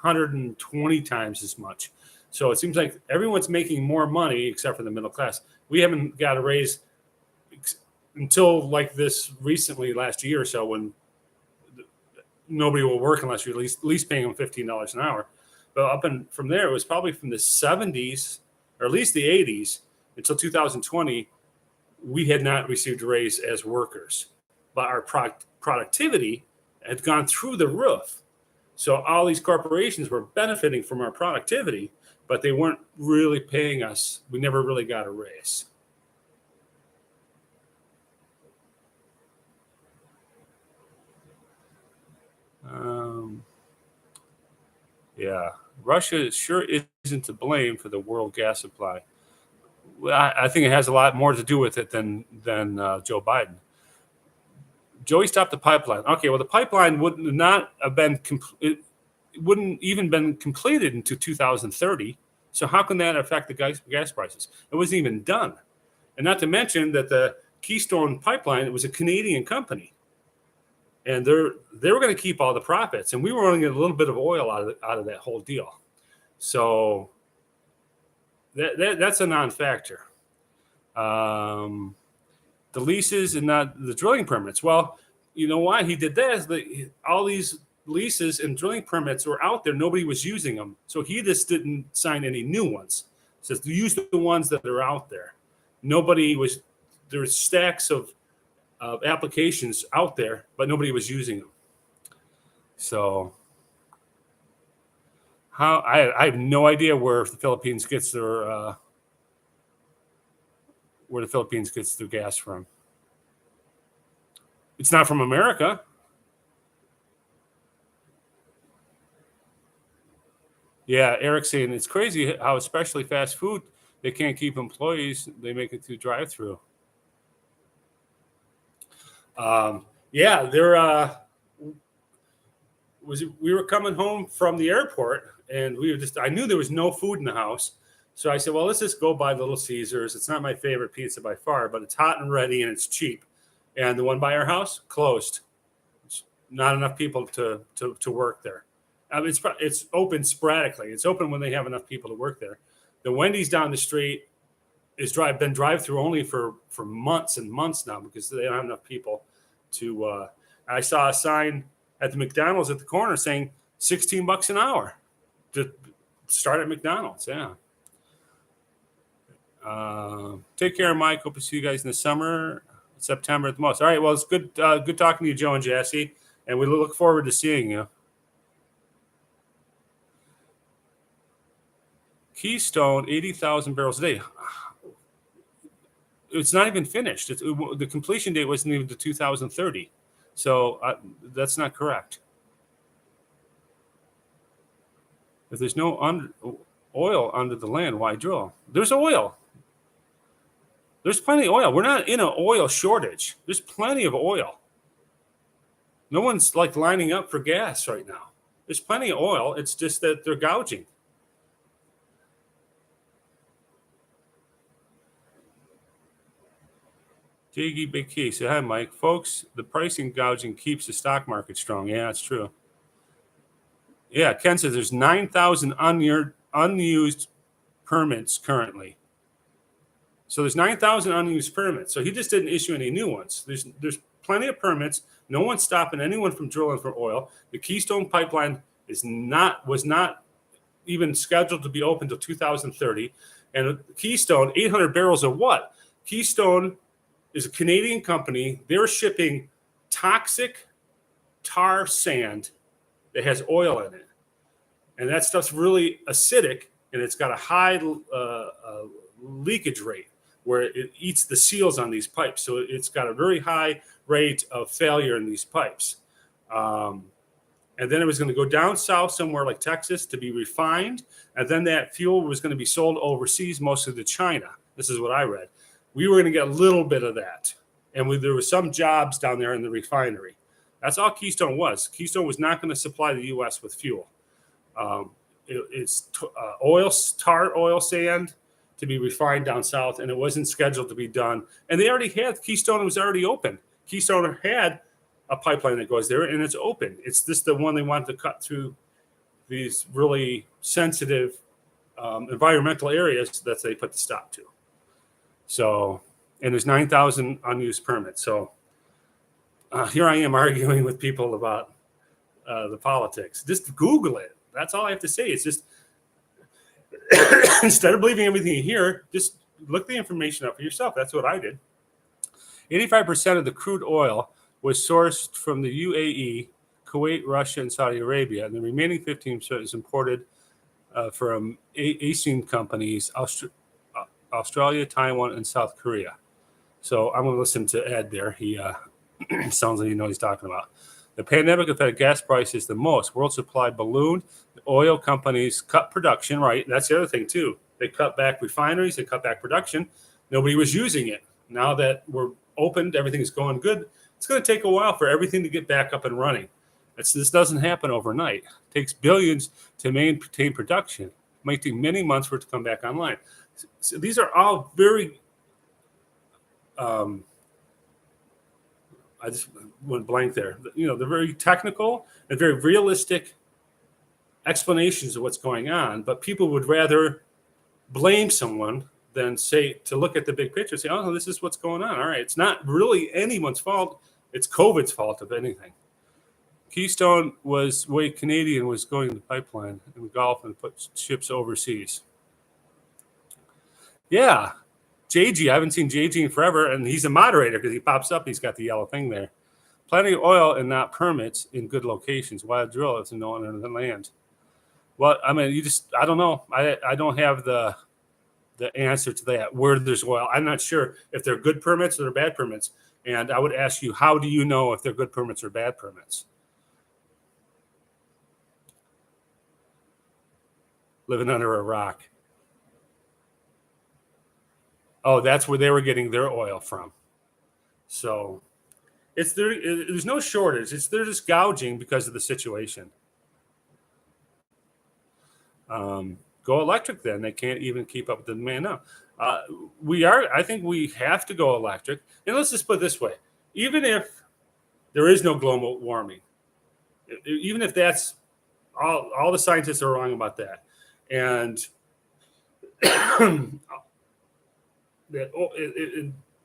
120 times as much. So it seems like everyone's making more money except for the middle class. We haven't got a raise until like this recently, last year or so, when nobody will work unless you're at least paying them $15 an hour. But up and from there, it was probably from the 70s or at least the 80s until 2020, we had not received a raise as workers. But our productivity had gone through the roof. So all these corporations were benefiting from our productivity, but they weren't really paying us. We never really got a raise. Yeah, Russia sure isn't to blame for the world gas supply. Well, I think it has a lot more to do with it than Joe Biden. Joey stopped the pipeline. Okay, well, the pipeline would not have been it wouldn't even been completed until 2030. So how can that affect the gas prices? It wasn't even done, and not to mention that the Keystone Pipeline, it was a Canadian company, and they were going to keep all the profits, and we were only getting a little bit of oil out of that whole deal. So That's a non-factor. The leases and not the drilling permits. Well, you know why he did that is all these leases and drilling permits were out there. Nobody was using them. So he just didn't sign any new ones. It says use the ones that are out there. Nobody was, there were stacks of applications out there, but nobody was using them. So I have no idea where the Philippines gets their gas from. It's not from America. Yeah, Eric's saying it's crazy how, especially fast food, they can't keep employees. They make it through drive-through. Yeah, we were coming home from the airport, and I knew there was no food in the house. So I said, well, let's just go by Little Caesars. It's not my favorite pizza by far, but it's hot and ready and it's cheap. And the one by our house closed. It's not enough people to work there. I mean, it's open sporadically. It's open when they have enough people to work there. The Wendy's down the street is been drive-through only for months and months now because they don't have enough people to. I saw a sign at the McDonald's at the corner saying $16 an hour to start at McDonald's. Yeah. Take care, Mike. Hope to see you guys in the summer, September at the most. All right. Well, it's good talking to you, Joe and Jassy, and we look forward to seeing you. Keystone, 80,000 barrels a day. It's not even finished. The completion date wasn't even to 2030. So that's not correct. If there's no oil under the land, why drill? There's oil. There's plenty of oil. We're not in an oil shortage. There's plenty of oil. No one's like lining up for gas right now. There's plenty of oil. It's just that they're gouging. JG Big Key. Say hi, Mike. Folks, the pricing gouging keeps the stock market strong. Yeah, it's true. Yeah, Ken says there's 9,000 unused permits currently. So there's 9,000 unused permits. So he just didn't issue any new ones. There's plenty of permits. No one's stopping anyone from drilling for oil. The Keystone Pipeline was not even scheduled to be open until 2030. And Keystone, 800 barrels of what? Keystone is a Canadian company. They're shipping toxic tar sand that has oil in it. And that stuff's really acidic, and it's got a high leakage rate where it eats the seals on these pipes. So it's got a very high rate of failure in these pipes. And then it was going to go down south somewhere like Texas to be refined. And then that fuel was going to be sold overseas, mostly to China. This is what I read. We were going to get a little bit of that. And there were some jobs down there in the refinery. That's all Keystone was. Keystone was not going to supply the U.S. with fuel. It's tar oil sand to be refined down south, and it wasn't scheduled to be done. And they already had, Keystone was already open. Keystone had a pipeline that goes there, and it's open. It's just the one they wanted to cut through these really sensitive environmental areas that they put the stop to. So, and there's 9,000 unused permits. So here I am arguing with people about the politics. Just Google it. That's all I have to say. It's just instead of believing everything you hear, just look the information up for yourself. That's what I did. 85% of the crude oil was sourced from the UAE, Kuwait, Russia, and Saudi Arabia. And the remaining 15% is imported from Asian companies, Australia, Taiwan, and South Korea. So I'm going to listen to Ed there. He sounds like he knows what he's talking about. The pandemic affected gas prices the most. World supply ballooned. The oil companies cut production, right? That's the other thing, too. They cut back refineries. They cut back production. Nobody was using it. Now that we're opened, everything's going good. It's going to take a while for everything to get back up and running. This doesn't happen overnight. It takes billions to maintain production. It might take many months for it to come back online. So these are all very I just went blank there. They're very technical and very realistic explanations of what's going on, but people would rather blame someone than to look at the big picture and say, oh, this is what's going on. All right, it's not really anyone's fault. It's COVID's fault, if anything. Keystone was way Canadian was going to pipeline in the Gulf and put ships overseas. Yeah, JG. I haven't seen JG in forever, and he's a moderator because he pops up. He's got the yellow thing there. Plenty of oil and not permits in good locations. Why drill if no one in the land? Well, I mean, I don't know. I don't have the answer to that. Where there's oil, I'm not sure if they're good permits or they're bad permits. And I would ask you, how do you know if they're good permits or bad permits? Living under a rock. Oh, that's where they were getting their oil from. So there's no shortage. They're just gouging because of the situation. Go electric then. They can't even keep up with the demand now. I think we have to go electric. And let's just put it this way. Even if there is no global warming, even if that's all the scientists are wrong about that. And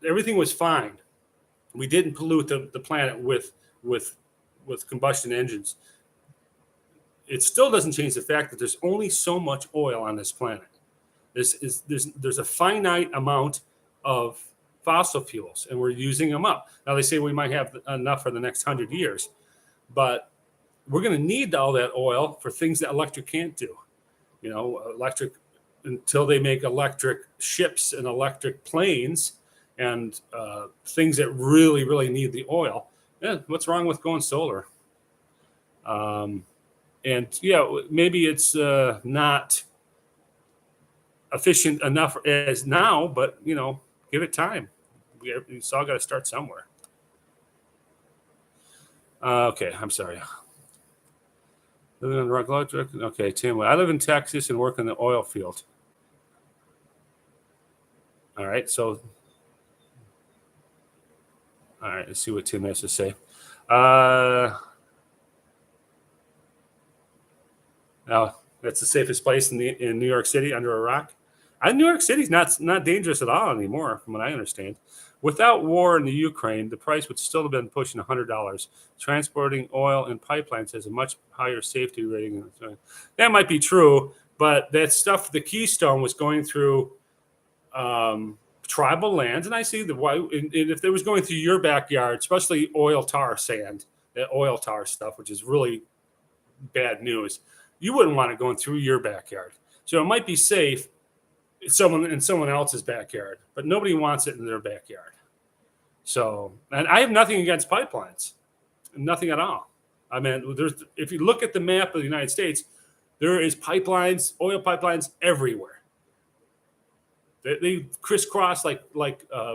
everything was fine. We didn't pollute the planet with combustion engines. It still doesn't change the fact that there's only so much oil on this planet. There's a finite amount of fossil fuels, and we're using them up. Now, they say we might have enough for the next 100 years, but we're going to need all that oil for things that electric can't do. Electric, until they make electric ships and electric planes and things that really, really need the oil. Yeah, what's wrong with going solar? And yeah, maybe it's not efficient enough as now, but give it time. It's all got to start somewhere. Okay, I'm sorry. Living on the rock electric. Okay, Tim. I live in Texas and work in the oil field. All right, so let's see what Tim has to say. Now, that's the safest place in New York City, under a rock. New York City's not dangerous at all anymore, from what I understand. Without war in the Ukraine, the price would still have been pushing $100. Transporting oil in pipelines has a much higher safety rating. That might be true, but that stuff, the Keystone was going through tribal lands, and I see why. And if it was going through your backyard, especially oil tar sand, that oil tar stuff, which is really bad news, you wouldn't want it going through your backyard. So it might be safe in someone else's backyard, but nobody wants it in their backyard. So, and I have nothing against pipelines, nothing at all. I mean, if you look at the map of the United States, there is pipelines, oil pipelines everywhere. They crisscross like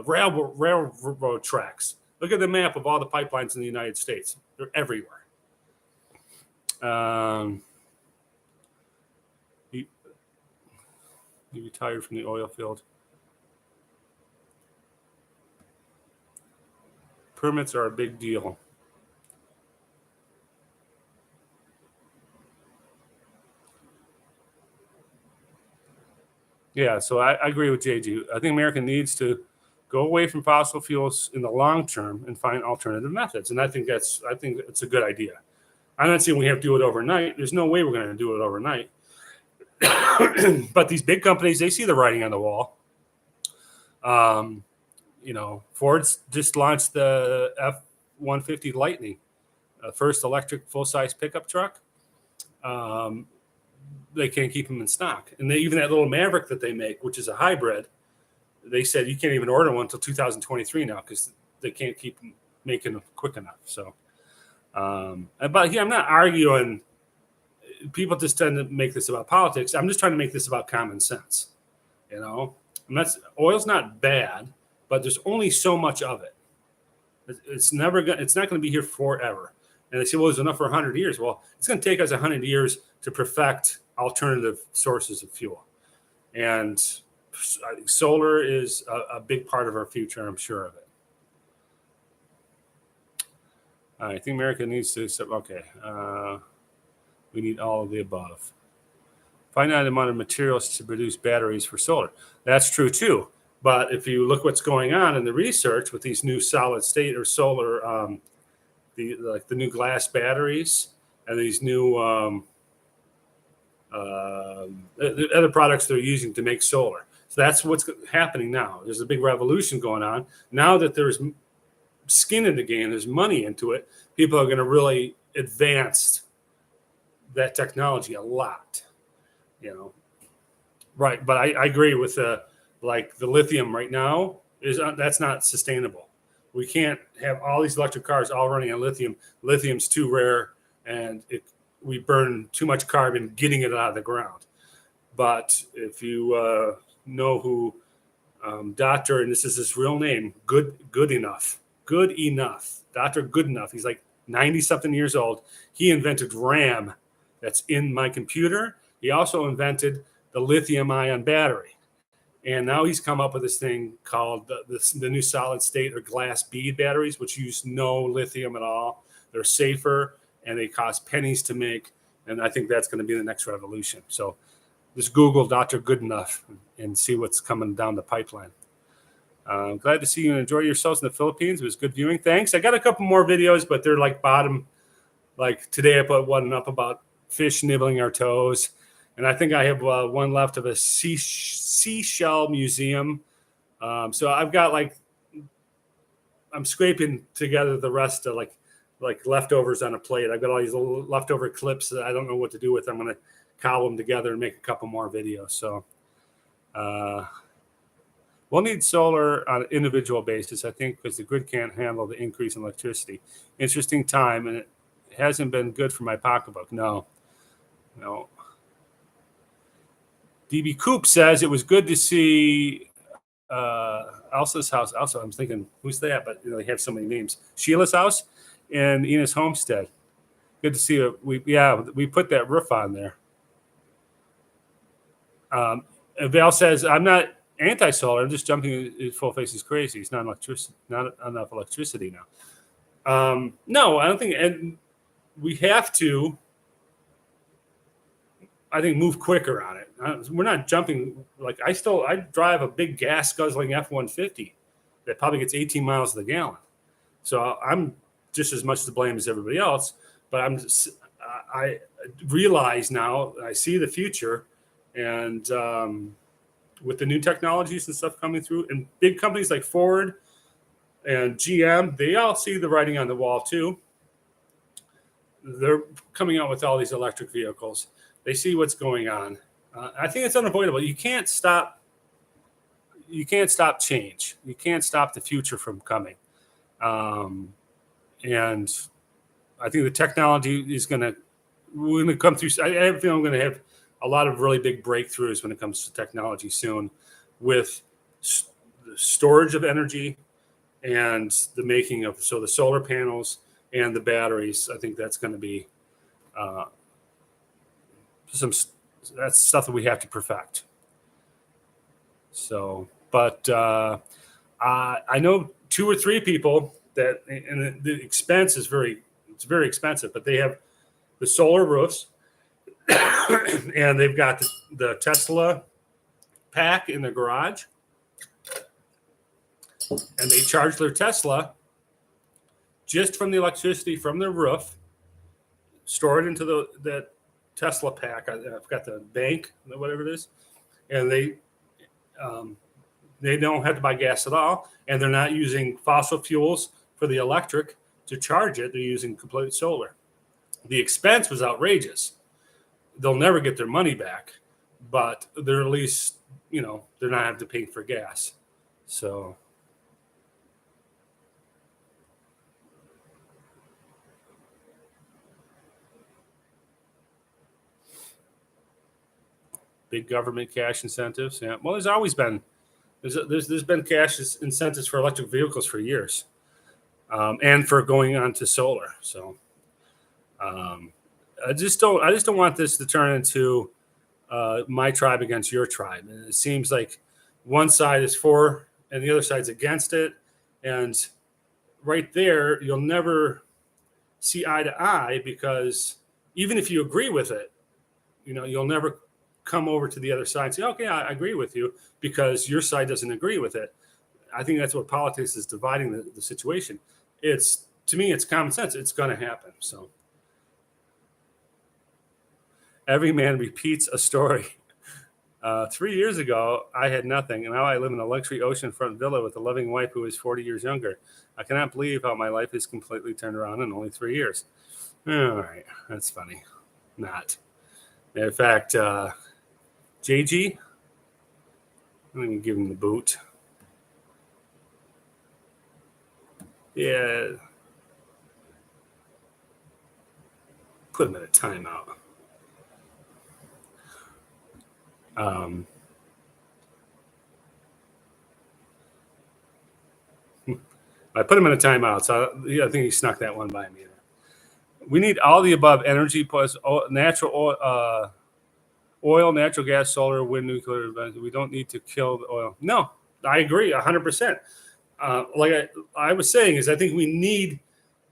railroad tracks. Look at the map of all the pipelines in the United States. They're everywhere. He retired from the oil field. Permits are a big deal. Yeah, so I agree with JG. I think America needs to go away from fossil fuels in the long term and find alternative methods. And I think it's a good idea. I'm not saying we have to do it overnight. There's no way we're going to do it overnight. But these big companies, they see the writing on the wall. Ford's just launched the F-150 Lightning, first electric full-size pickup truck. They can't keep them in stock. And even that little Maverick that they make, which is a hybrid, they said you can't even order one until 2023 now because they can't keep making them quick enough. So, but yeah, I'm not arguing. People just tend to make this about politics. I'm just trying to make this about common sense. And oil's not bad, but there's only so much of it. It's not going to be here forever. And they say, well, there's enough for 100 years. Well, it's going to take us 100 years to perfect alternative sources of fuel. And solar is a big part of our future. I'm sure of it. I think America needs to. Okay. We need all of the above. finite amount of materials to produce batteries for solar. That's true too. But if you look what's going on in the research with these new solid state or solar, the new glass batteries and these new the other products they're using to make solar. So that's what's happening now. There's a big revolution going on. Now that there's skin in the game, there's money into it, people are going to really advance that technology a lot, you know. Right. But I agree with the lithium right now that's not sustainable. We can't have all these electric cars all running on lithium. Lithium's too rare, and we burn too much carbon getting it out of the ground. But if you know who Dr. and this is his real name, Good Enough, Dr. Goodenough. He's like 90 something years old. He invented RAM that's in my computer. He also invented the lithium ion battery. And now he's come up with this thing called the new solid state or glass bead batteries, which use no lithium at all. They're safer and they cost pennies to make. And I think that's going to be the next revolution. So just Google Dr. Goodenough and see what's coming down the pipeline. Glad to see you and enjoy yourselves in the Philippines. It was good viewing. Thanks. I got a couple more videos, but they're like bottom. Like today I put one up about fish nibbling our toes. And I think I have one left of a seashell museum. So I've got I'm scraping together the rest of like leftovers on a plate. I've got all these little leftover clips that I don't know what to do with. I'm going to cobble them together and make a couple more videos. So we'll need solar on an individual basis, I think, because the grid can't handle the increase in electricity. Interesting time, and it hasn't been good for my pocketbook. No. DB Coop says it was good to see Elsa's house. Also, I'm thinking, who's that? But they have so many names. Sheila's house and Enos Homestead. Good to see it. We put that roof on there. Val says, I'm not anti-solar. I'm just jumping his full face is crazy. It's not enough electricity now. No, I don't think. And we have to, I think, move quicker on it. We're not jumping. Like I drive a big gas guzzling F-150 that probably gets 18 miles to the gallon. So I'm just as much to blame as everybody else. But I realize now, I see the future, and with the new technologies and stuff coming through, and big companies like Ford and GM, they all see the writing on the wall too. They're coming out with all these electric vehicles. They see what's going on. I think it's unavoidable. You can't stop change. You can't stop the future from coming. And I think the technology is we're going to come through. I have a feeling I'm going to have a lot of really big breakthroughs when it comes to technology soon with the storage of energy and the making of, so the solar panels and the batteries. I think that's going to be that's stuff that we have to perfect. So, but I know 2 or 3 people that, and the expense is very expensive, but they have the solar roofs and they've got the Tesla pack in the garage, and they charge their Tesla just from the electricity from their roof, store it into that Tesla pack. I've got the bank, whatever it is, and they don't have to buy gas at all, and they're not using fossil fuels for the electric to charge it. They're using complete solar. The expense was outrageous. They'll never get their money back, but they're at least, they're not having to pay for gas. So big government cash incentives. Yeah. Well, there's always been there's been cash incentives for electric vehicles for years, and for going on to solar. So I just don't want this to turn into my tribe against your tribe. And it seems like one side is for and the other side's against it, and right there you'll never see eye to eye, because even if you agree with it, you'll never come over to the other side and say, okay, I agree with you because your side doesn't agree with it. I think that's what politics is, dividing the situation. To me, it's common sense. It's going to happen. So every man repeats a story. 3 years ago, I had nothing, and now I live in a luxury oceanfront villa with a loving wife who is 40 years younger. I cannot believe how my life has completely turned around in only 3 years. All right, that's funny. Not. In fact, JG, let me give him the boot. Yeah. Put him in a timeout. I put him in a timeout, so I think he snuck that one by me. We need all the above: energy plus natural oil, natural gas, solar, wind, nuclear. We don't need to kill the oil. No, I agree 100%. Like I was saying, is I think we need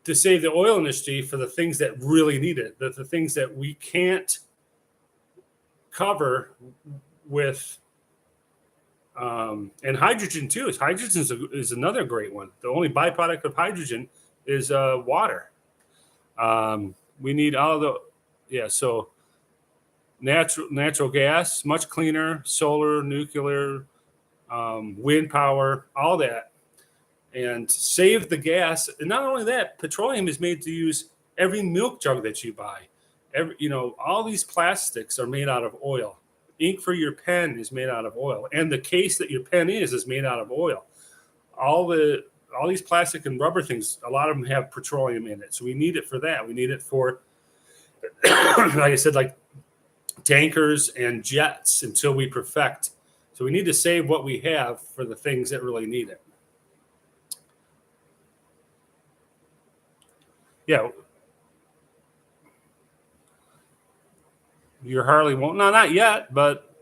to save the oil industry for the things that really need it, the things that we can't cover with. And hydrogen too. Hydrogen is another great one. The only byproduct of hydrogen is water. We need all of the, so natural gas, much cleaner, solar, nuclear, wind power, all that, and save the gas. And not only that, petroleum is made to use every milk jug that you buy. All these plastics are made out of oil. Ink for your pen is made out of oil, and the case that your pen is made out of oil. All these plastic and rubber things, a lot of them have petroleum in it, so we need it for that. We need it for, like I said, like tankers and jets until we perfect. So we need to save what we have for the things that really need it. Yeah. Your Harley won't. No, not yet, but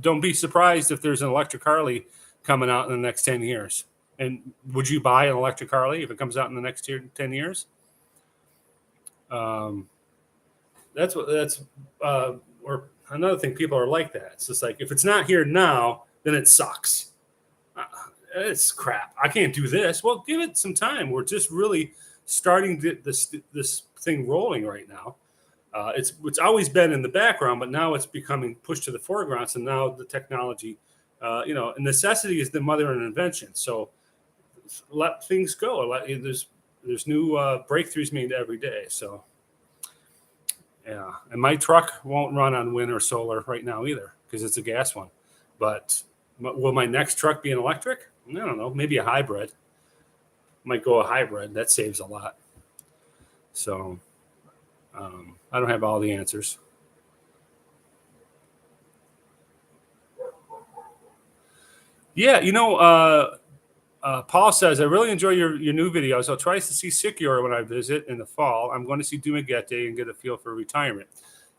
don't be surprised if there's an electric Harley coming out in the next 10 years. And would you buy an electric Harley if it comes out in the next 10 years? Or another thing, people are like that. It's just like, if it's not here now, then it sucks. It's crap. I can't do this. Well, give it some time. We're just really starting this thing rolling right now. It's always been in the background, but now it's becoming pushed to the foreground. So now the technology, necessity is the mother of invention. So let things go. There's new breakthroughs made every day. So yeah, and my truck won't run on wind or solar right now either because it's a gas one. But will my next truck be an electric? I don't know. Maybe a hybrid. Might go a hybrid. That saves a lot. So. I don't have all the answers. Yeah, Paul says, I really enjoy your new videos. I'll try to see Sycamore when I visit in the fall. I'm going to see Dumaguete and get a feel for retirement.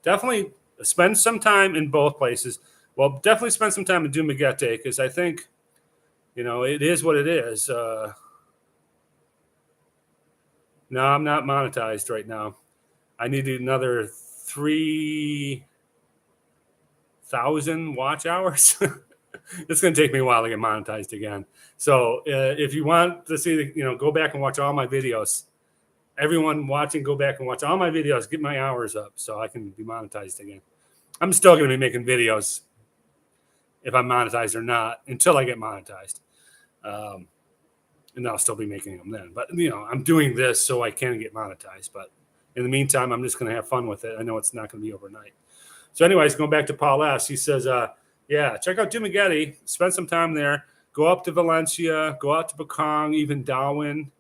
Definitely spend some time in both places. Well, definitely spend some time in Dumaguete because I think, it is what it is. No, I'm not monetized right now. I need another 3,000 watch hours. It's going to take me a while to get monetized again. So if you want to see, go back and watch all my videos. Everyone watching, go back and watch all my videos. Get my hours up so I can be monetized again. I'm still going to be making videos if I'm monetized or not until I get monetized. And I'll still be making them then. But, I'm doing this so I can get monetized. But in the meantime, I'm just going to have fun with it. I know it's not going to be overnight. So anyways, going back to Paul S., he says, check out Dumaguete. Spend some time there. Go up to Valencia. Go out to Bacong, even Darwin.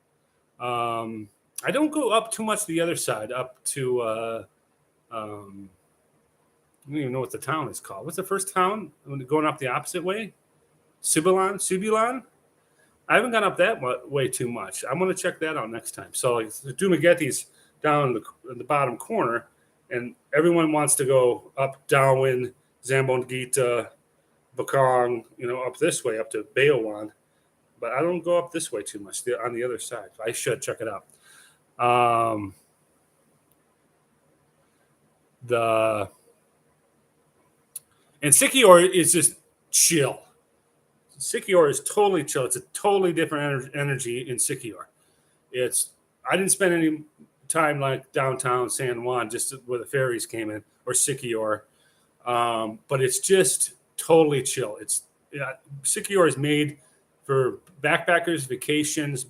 I don't go up too much the other side, up to I don't even know what the town is called. What's the first town? Going up the opposite way? Subilan? I haven't gone up that way too much. I'm going to check that out next time. So like, Dumaguete's down in the bottom corner, and everyone wants to go up Darwin, Zambonguita, Bacong, up this way, up to Bayowan. But I don't go up this way too much, on the other side. I should check it out. And Sycamore is just chill. Sycamore is totally chill. It's a totally different energy in Sycamore. I didn't spend any time like downtown San Juan, just where the ferries came in, or Sycamore. But it's just totally chill. Sycamore is made for backpackers, vacations,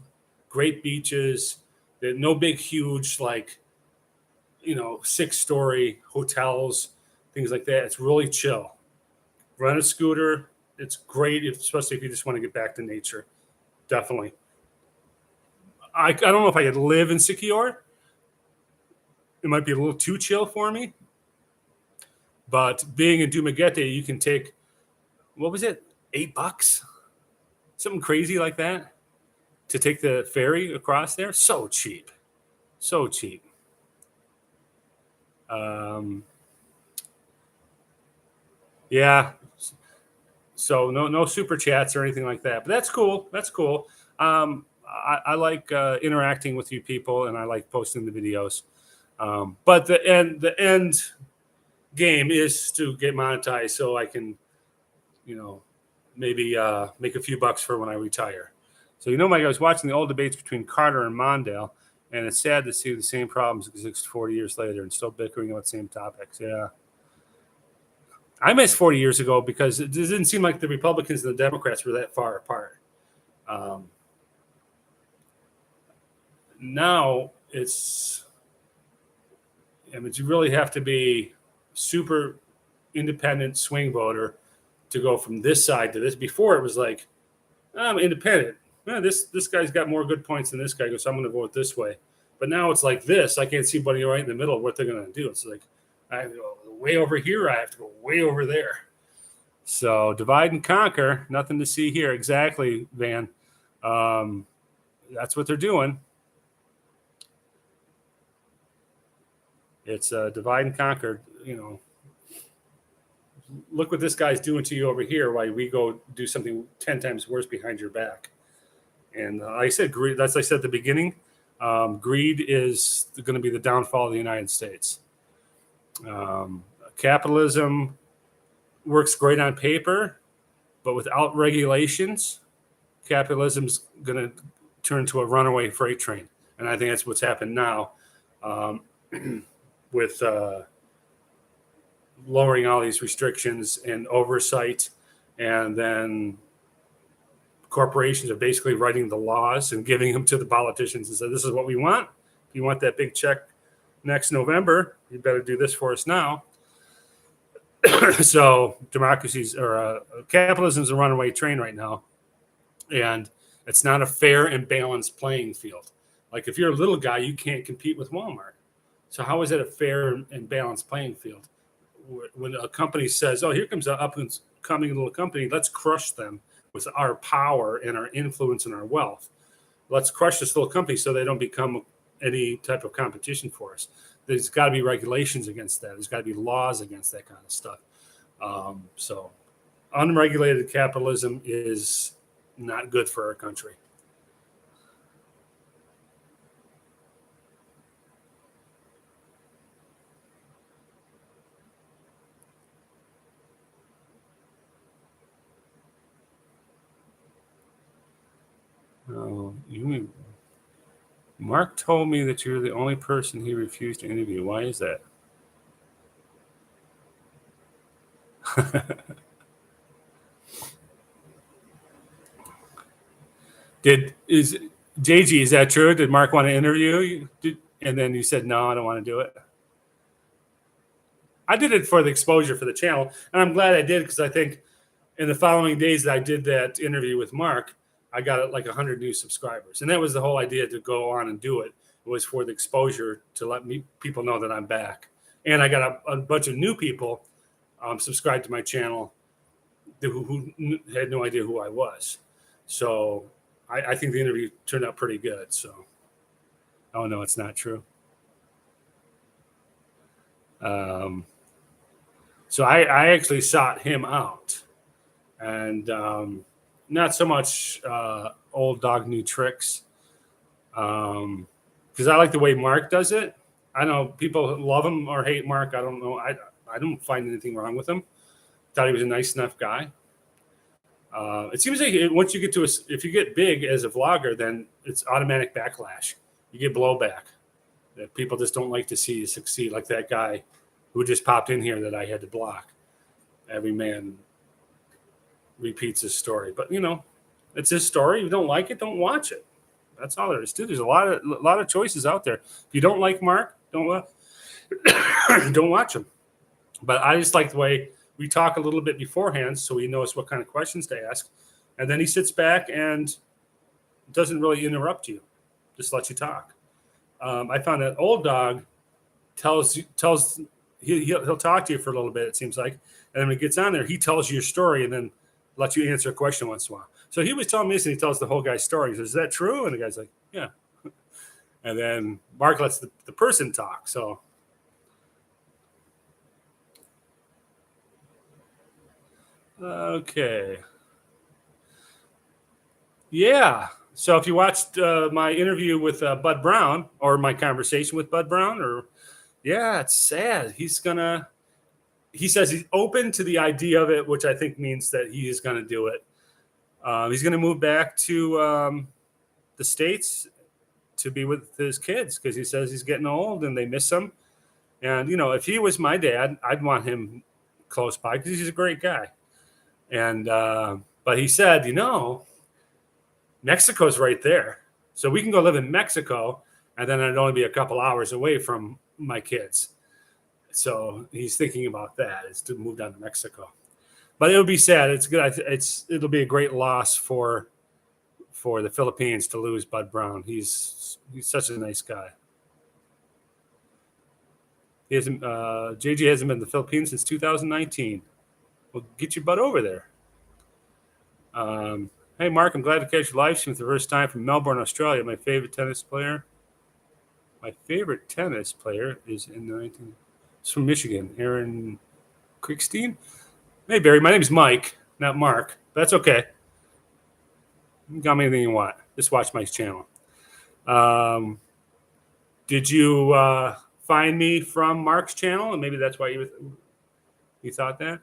great beaches. No big, huge, 6-story hotels, things like that. It's really chill. Rent a scooter. It's great, especially if you just want to get back to nature. Definitely. I don't know if I could live in Sycamore. It might be a little too chill for me. But being in Dumaguete, you can take, what was it, $8? Something crazy like that to take the ferry across there. So cheap. So cheap. Yeah. So no super chats or anything like that. But that's cool. That's cool. I like interacting with you people, and I like posting the videos. But the end game is to get monetized so I can, maybe make a few bucks for when I retire. So, Mike, I was watching the old debates between Carter and Mondale, and it's sad to see the same problems 40 years later and still bickering about the same topics. Yeah. I missed 40 years ago because it didn't seem like the Republicans and the Democrats were that far apart. Now you really have to be super independent swing voter to go from this side to this. Before it was like, I'm independent. This guy's got more good points than this guy, so I'm going to vote this way. But now it's like this. I can't see anybody right in the middle of what they're going to do. It's like I have to go way over here. I have to go way over there. So divide and conquer. Nothing to see here. Exactly, Van. That's what they're doing. It's divide and conquer. Look what this guy's doing to you over here while we go do something 10 times worse behind your back. And I said greed. That's I said at the beginning. Greed is going to be the downfall of the United States. Capitalism works great on paper, but without regulations, capitalism's going to turn into a runaway freight train. And I think that's what's happened now with lowering all these restrictions and oversight, and then corporations are basically writing the laws and giving them to the politicians and say, this is what we want. If you want that big check next November, you better do this for us now. So democracies or capitalism is a runaway train right now. And it's not a fair and balanced playing field. Like if you're a little guy, you can't compete with Walmart. So how is it a fair and balanced playing field? When a company says, oh, here comes an up-and-coming little company, let's crush them with our power and our influence and our wealth. Let's crush this little company so they don't become any type of competition for us. There's got to be regulations against that. There's got to be laws against that kind of stuff. So unregulated capitalism is not good for our country. Mark told me that you're the only person he refused to interview. Why is that? JG, is that true? Did Mark want to interview you? And then you said, no, I don't want to do it. I did it for the exposure for the channel. And I'm glad I did, because I think in the following days that I did that interview with Mark, I got like 100 new subscribers. And that was the whole idea to go on and do it. It was for the exposure to let people know that I'm back. And I got a bunch of new people subscribed to my channel who had no idea who I was. So I think the interview turned out pretty good. So, oh, no, it's not true. So I actually sought him out. And not so much old dog, new tricks. Because I like the way Mark does it. I know people love him or hate Mark. I don't know. I don't find anything wrong with him. Thought he was a nice enough guy. It seems like once you get to if you get big as a vlogger, then it's automatic backlash. You get blowback. That people just don't like to see you succeed, like that guy who just popped in here that I had to block. Every man repeats his story, but it's his story. If you don't like it, don't watch it. That's all there is to it. There's a lot of choices out there. If you don't like Mark, don't watch him. But I just like the way we talk a little bit beforehand, so he knows what kind of questions to ask, and then he sits back and doesn't really interrupt you, just lets you talk. I found that Old Dog tells he'll talk to you for a little bit, it seems like, and then when he gets on there, he tells you your story and then lets you answer a question once in a while. So he was telling me this, and he tells the whole guy's story. He says, "Is that true?" And the guy's like, "Yeah." And then Mark lets the person talk. So okay, yeah. So if you watched my interview with Bud Brown, or my conversation with Bud Brown, it's sad. He says he's open to the idea of it, which I think means that he is going to do it. He's going to move back to the States to be with his kids, because he says he's getting old and they miss him. And, if he was my dad, I'd want him close by because he's a great guy. And but he said, Mexico's right there. So we can go live in Mexico, and then I'd only be a couple hours away from my kids. So he's thinking about that, is to move down to Mexico. But it would be sad. It's good. It'll be a great loss for the Philippines to lose Bud Brown. He's such a nice guy. JJ hasn't been to the Philippines since 2019. Well, get your butt over there. Hey, Mark, I'm glad to catch your live stream for the first time from Melbourne, Australia. My favorite tennis player is it's from Michigan, Aaron Quickstein. Hey, Barry, my name is Mike, not Mark. But that's okay. You got me anything you want. Just watch my channel. Did you find me from Mark's channel? And maybe that's why you thought that?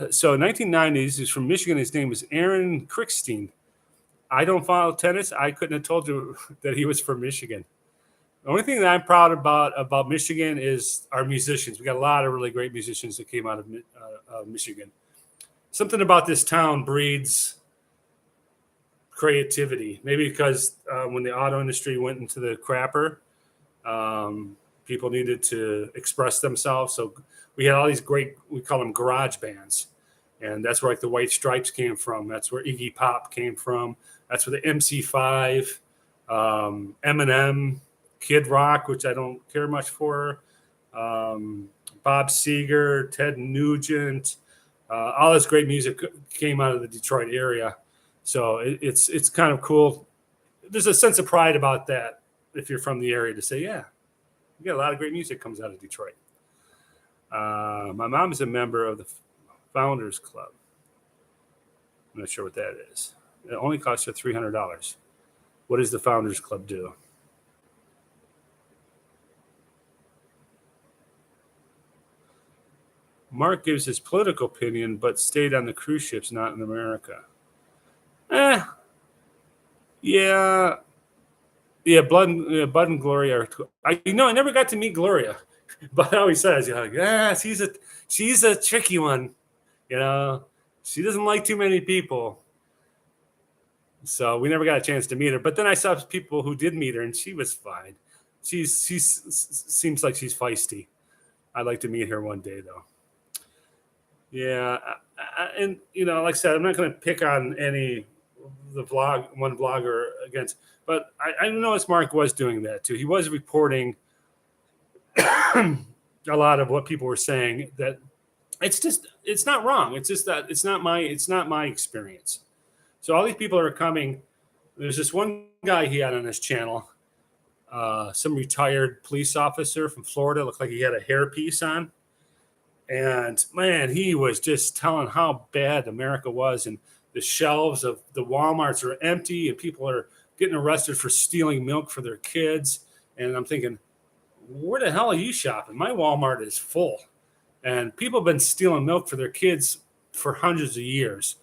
So 1990s, he's from Michigan. His name was Aaron Quickstein. I don't follow tennis. I couldn't have told you that he was from Michigan. The only thing that I'm proud about Michigan is our musicians. We got a lot of really great musicians that came out of Michigan. Something about this town breeds creativity. Maybe because when the auto industry went into the crapper, people needed to express themselves. So we had all these great, we call them garage bands. And that's where the White Stripes came from. That's where Iggy Pop came from. That's where the MC5, Eminem, Kid Rock, which I don't care much for, Bob Seger, Ted Nugent, all this great music came out of the Detroit area. So it's kind of cool. There's a sense of pride about that if you're from the area, to say, yeah, you got a lot of great music comes out of Detroit. My mom is a member of the Founders Club. I'm not sure what that is. It only costs her $300. What does the Founders Club do? Mark gives his political opinion, but stayed on the cruise ships, not in America. Yeah. Bud and Gloria are. I never got to meet Gloria, but always says, she's a tricky one. She doesn't like too many people. So we never got a chance to meet her. But then I saw people who did meet her, and she was fine. She seems like she's feisty. I'd like to meet her one day, though. Yeah, and like I said, I'm not going to pick on one vlogger against, but I noticed Mark was doing that too. He was reporting a lot of what people were saying. That it's not wrong. It's just that it's not my experience. So all these people are coming. There's this one guy he had on his channel, some retired police officer from Florida. Looked like he had a hairpiece on. And man, he was just telling how bad America was, and the shelves of the Walmarts are empty, and people are getting arrested for stealing milk for their kids. And I'm thinking, where the hell are you shopping? My Walmart is full, and people have been stealing milk for their kids for hundreds of years.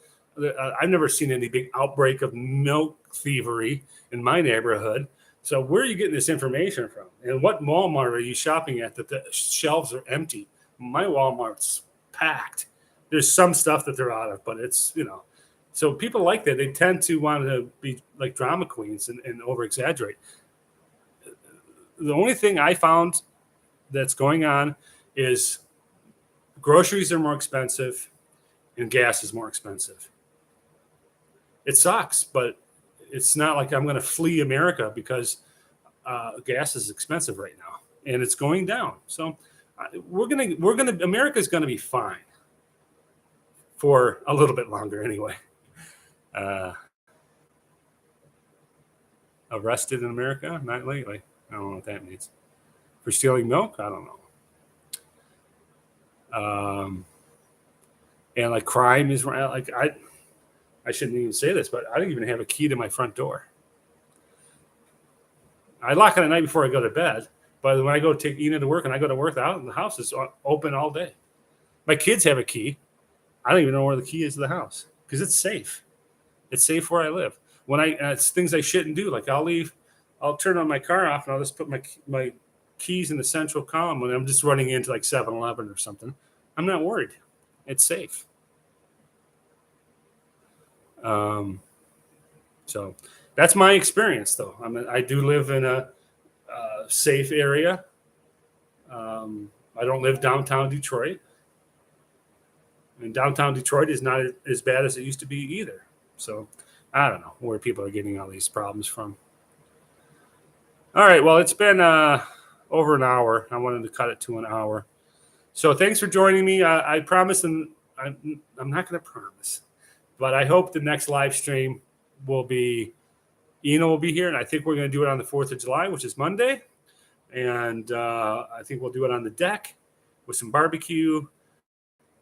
I've never seen any big outbreak of milk thievery in my neighborhood. So where are you getting this information from? And what Walmart are you shopping at that the shelves are empty? My Walmart's packed. There's some stuff that they're out of, but it's, so people like that. They tend to want to be like drama queens and over exaggerate. The only thing I found that's going on is groceries are more expensive and gas is more expensive. It sucks, but it's not like I'm going to flee America because gas is expensive right now and it's going down. So America's going to be fine for a little bit longer anyway. Arrested in America? Not lately. I don't know what that means. For stealing milk? I don't know. And like crime is like I shouldn't even say this, but I don't even have a key to my front door. I lock it at night before I go to bed. But when I go take Ina to work and I go to work, the house is open all day. My kids have a key. I don't even know where the key is to the house because it's safe. It's safe where I live. When it's things I shouldn't do. Like I'll turn on my car off and I'll just put my keys in the central column when I'm just running into like 7-Eleven or something. I'm not worried. It's safe. So that's my experience, though. I do live in a safe area. I don't live downtown Detroit. And downtown Detroit is not as bad as it used to be either. So I don't know where people are getting all these problems from. All right. Well, it's been over an hour. I wanted to cut it to an hour. So thanks for joining me. I promise, and I'm not going to promise, but I hope the next live stream will be, Ina will be here, and I think we're going to do it on the 4th of July, which is Monday. And I think we'll do it on the deck with some barbecue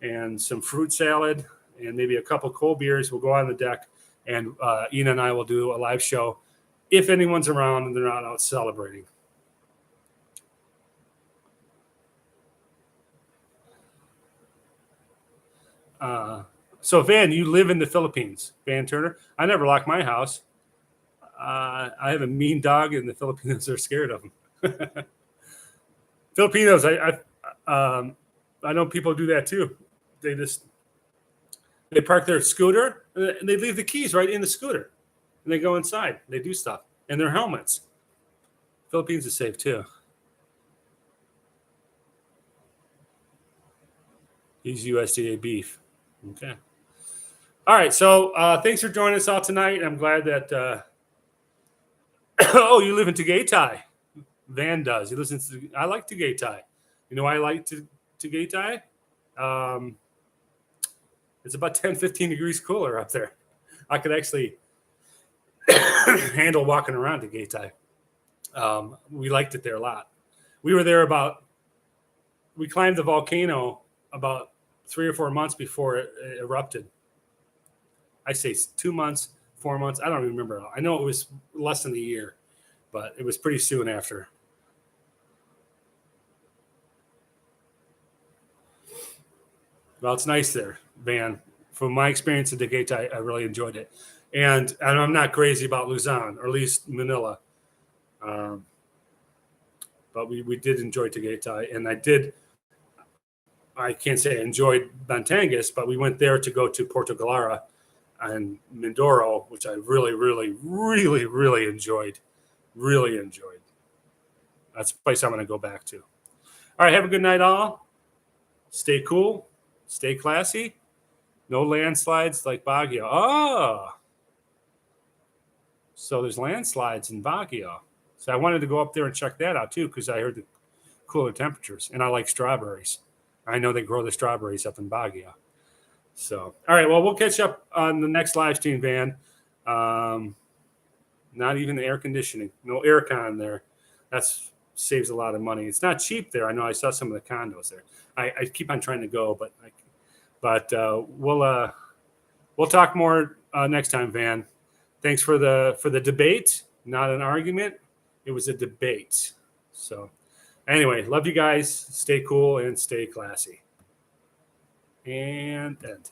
and some fruit salad and maybe a couple cold beers. We'll go on the deck, and Ina and I will do a live show if anyone's around and they're not out celebrating. So Van, you live in the Philippines, Van Turner. I never lock my house. I have a mean dog, and the Filipinos are scared of him. Filipinos, I know people do that too. They park their scooter and they leave the keys right in the scooter, and they go inside. They do stuff, and their helmets. Philippines is safe too. He's USDA beef. Okay. All right. So thanks for joining us all tonight. I'm glad that. Oh, you live in Tagaytay. Van does. He listens to. I like Tagaytay. You know why I like Tagaytay? It's about 10, 15 degrees cooler up there. I could actually handle walking around Tagaytay. We liked it there a lot. We were there we climbed the volcano about 3 or 4 months before it erupted. I say 2 months, 4 months. I don't even remember. I know it was less than a year, but it was pretty soon after. Well, it's nice there, Van. From my experience at Tagaytay, I really enjoyed it. And I'm not crazy about Luzon, or at least Manila. But we did enjoy Tagaytay. And I can't say I enjoyed Batangas, but we went there to go to Puerto Galera and Mindoro, which I really, really, really, really enjoyed. Really enjoyed. That's a place I'm going to go back to. All right, have a good night, all. Stay cool. Stay classy. No landslides like Baguio. Oh, so there's landslides in Baguio. So I wanted to go up there and check that out, too, because I heard the cooler temperatures. And I like strawberries. I know they grow the strawberries up in Baguio. So, all right, well, we'll catch up on the next live stream, Van. Not even the air conditioning. No aircon there. That saves a lot of money. It's not cheap there. I know I saw some of the condos there. I keep on trying to go, but we'll talk more next time, Van. Thanks for the debate. Not an argument. It was a debate. So anyway, love you guys. Stay cool and stay classy. And end.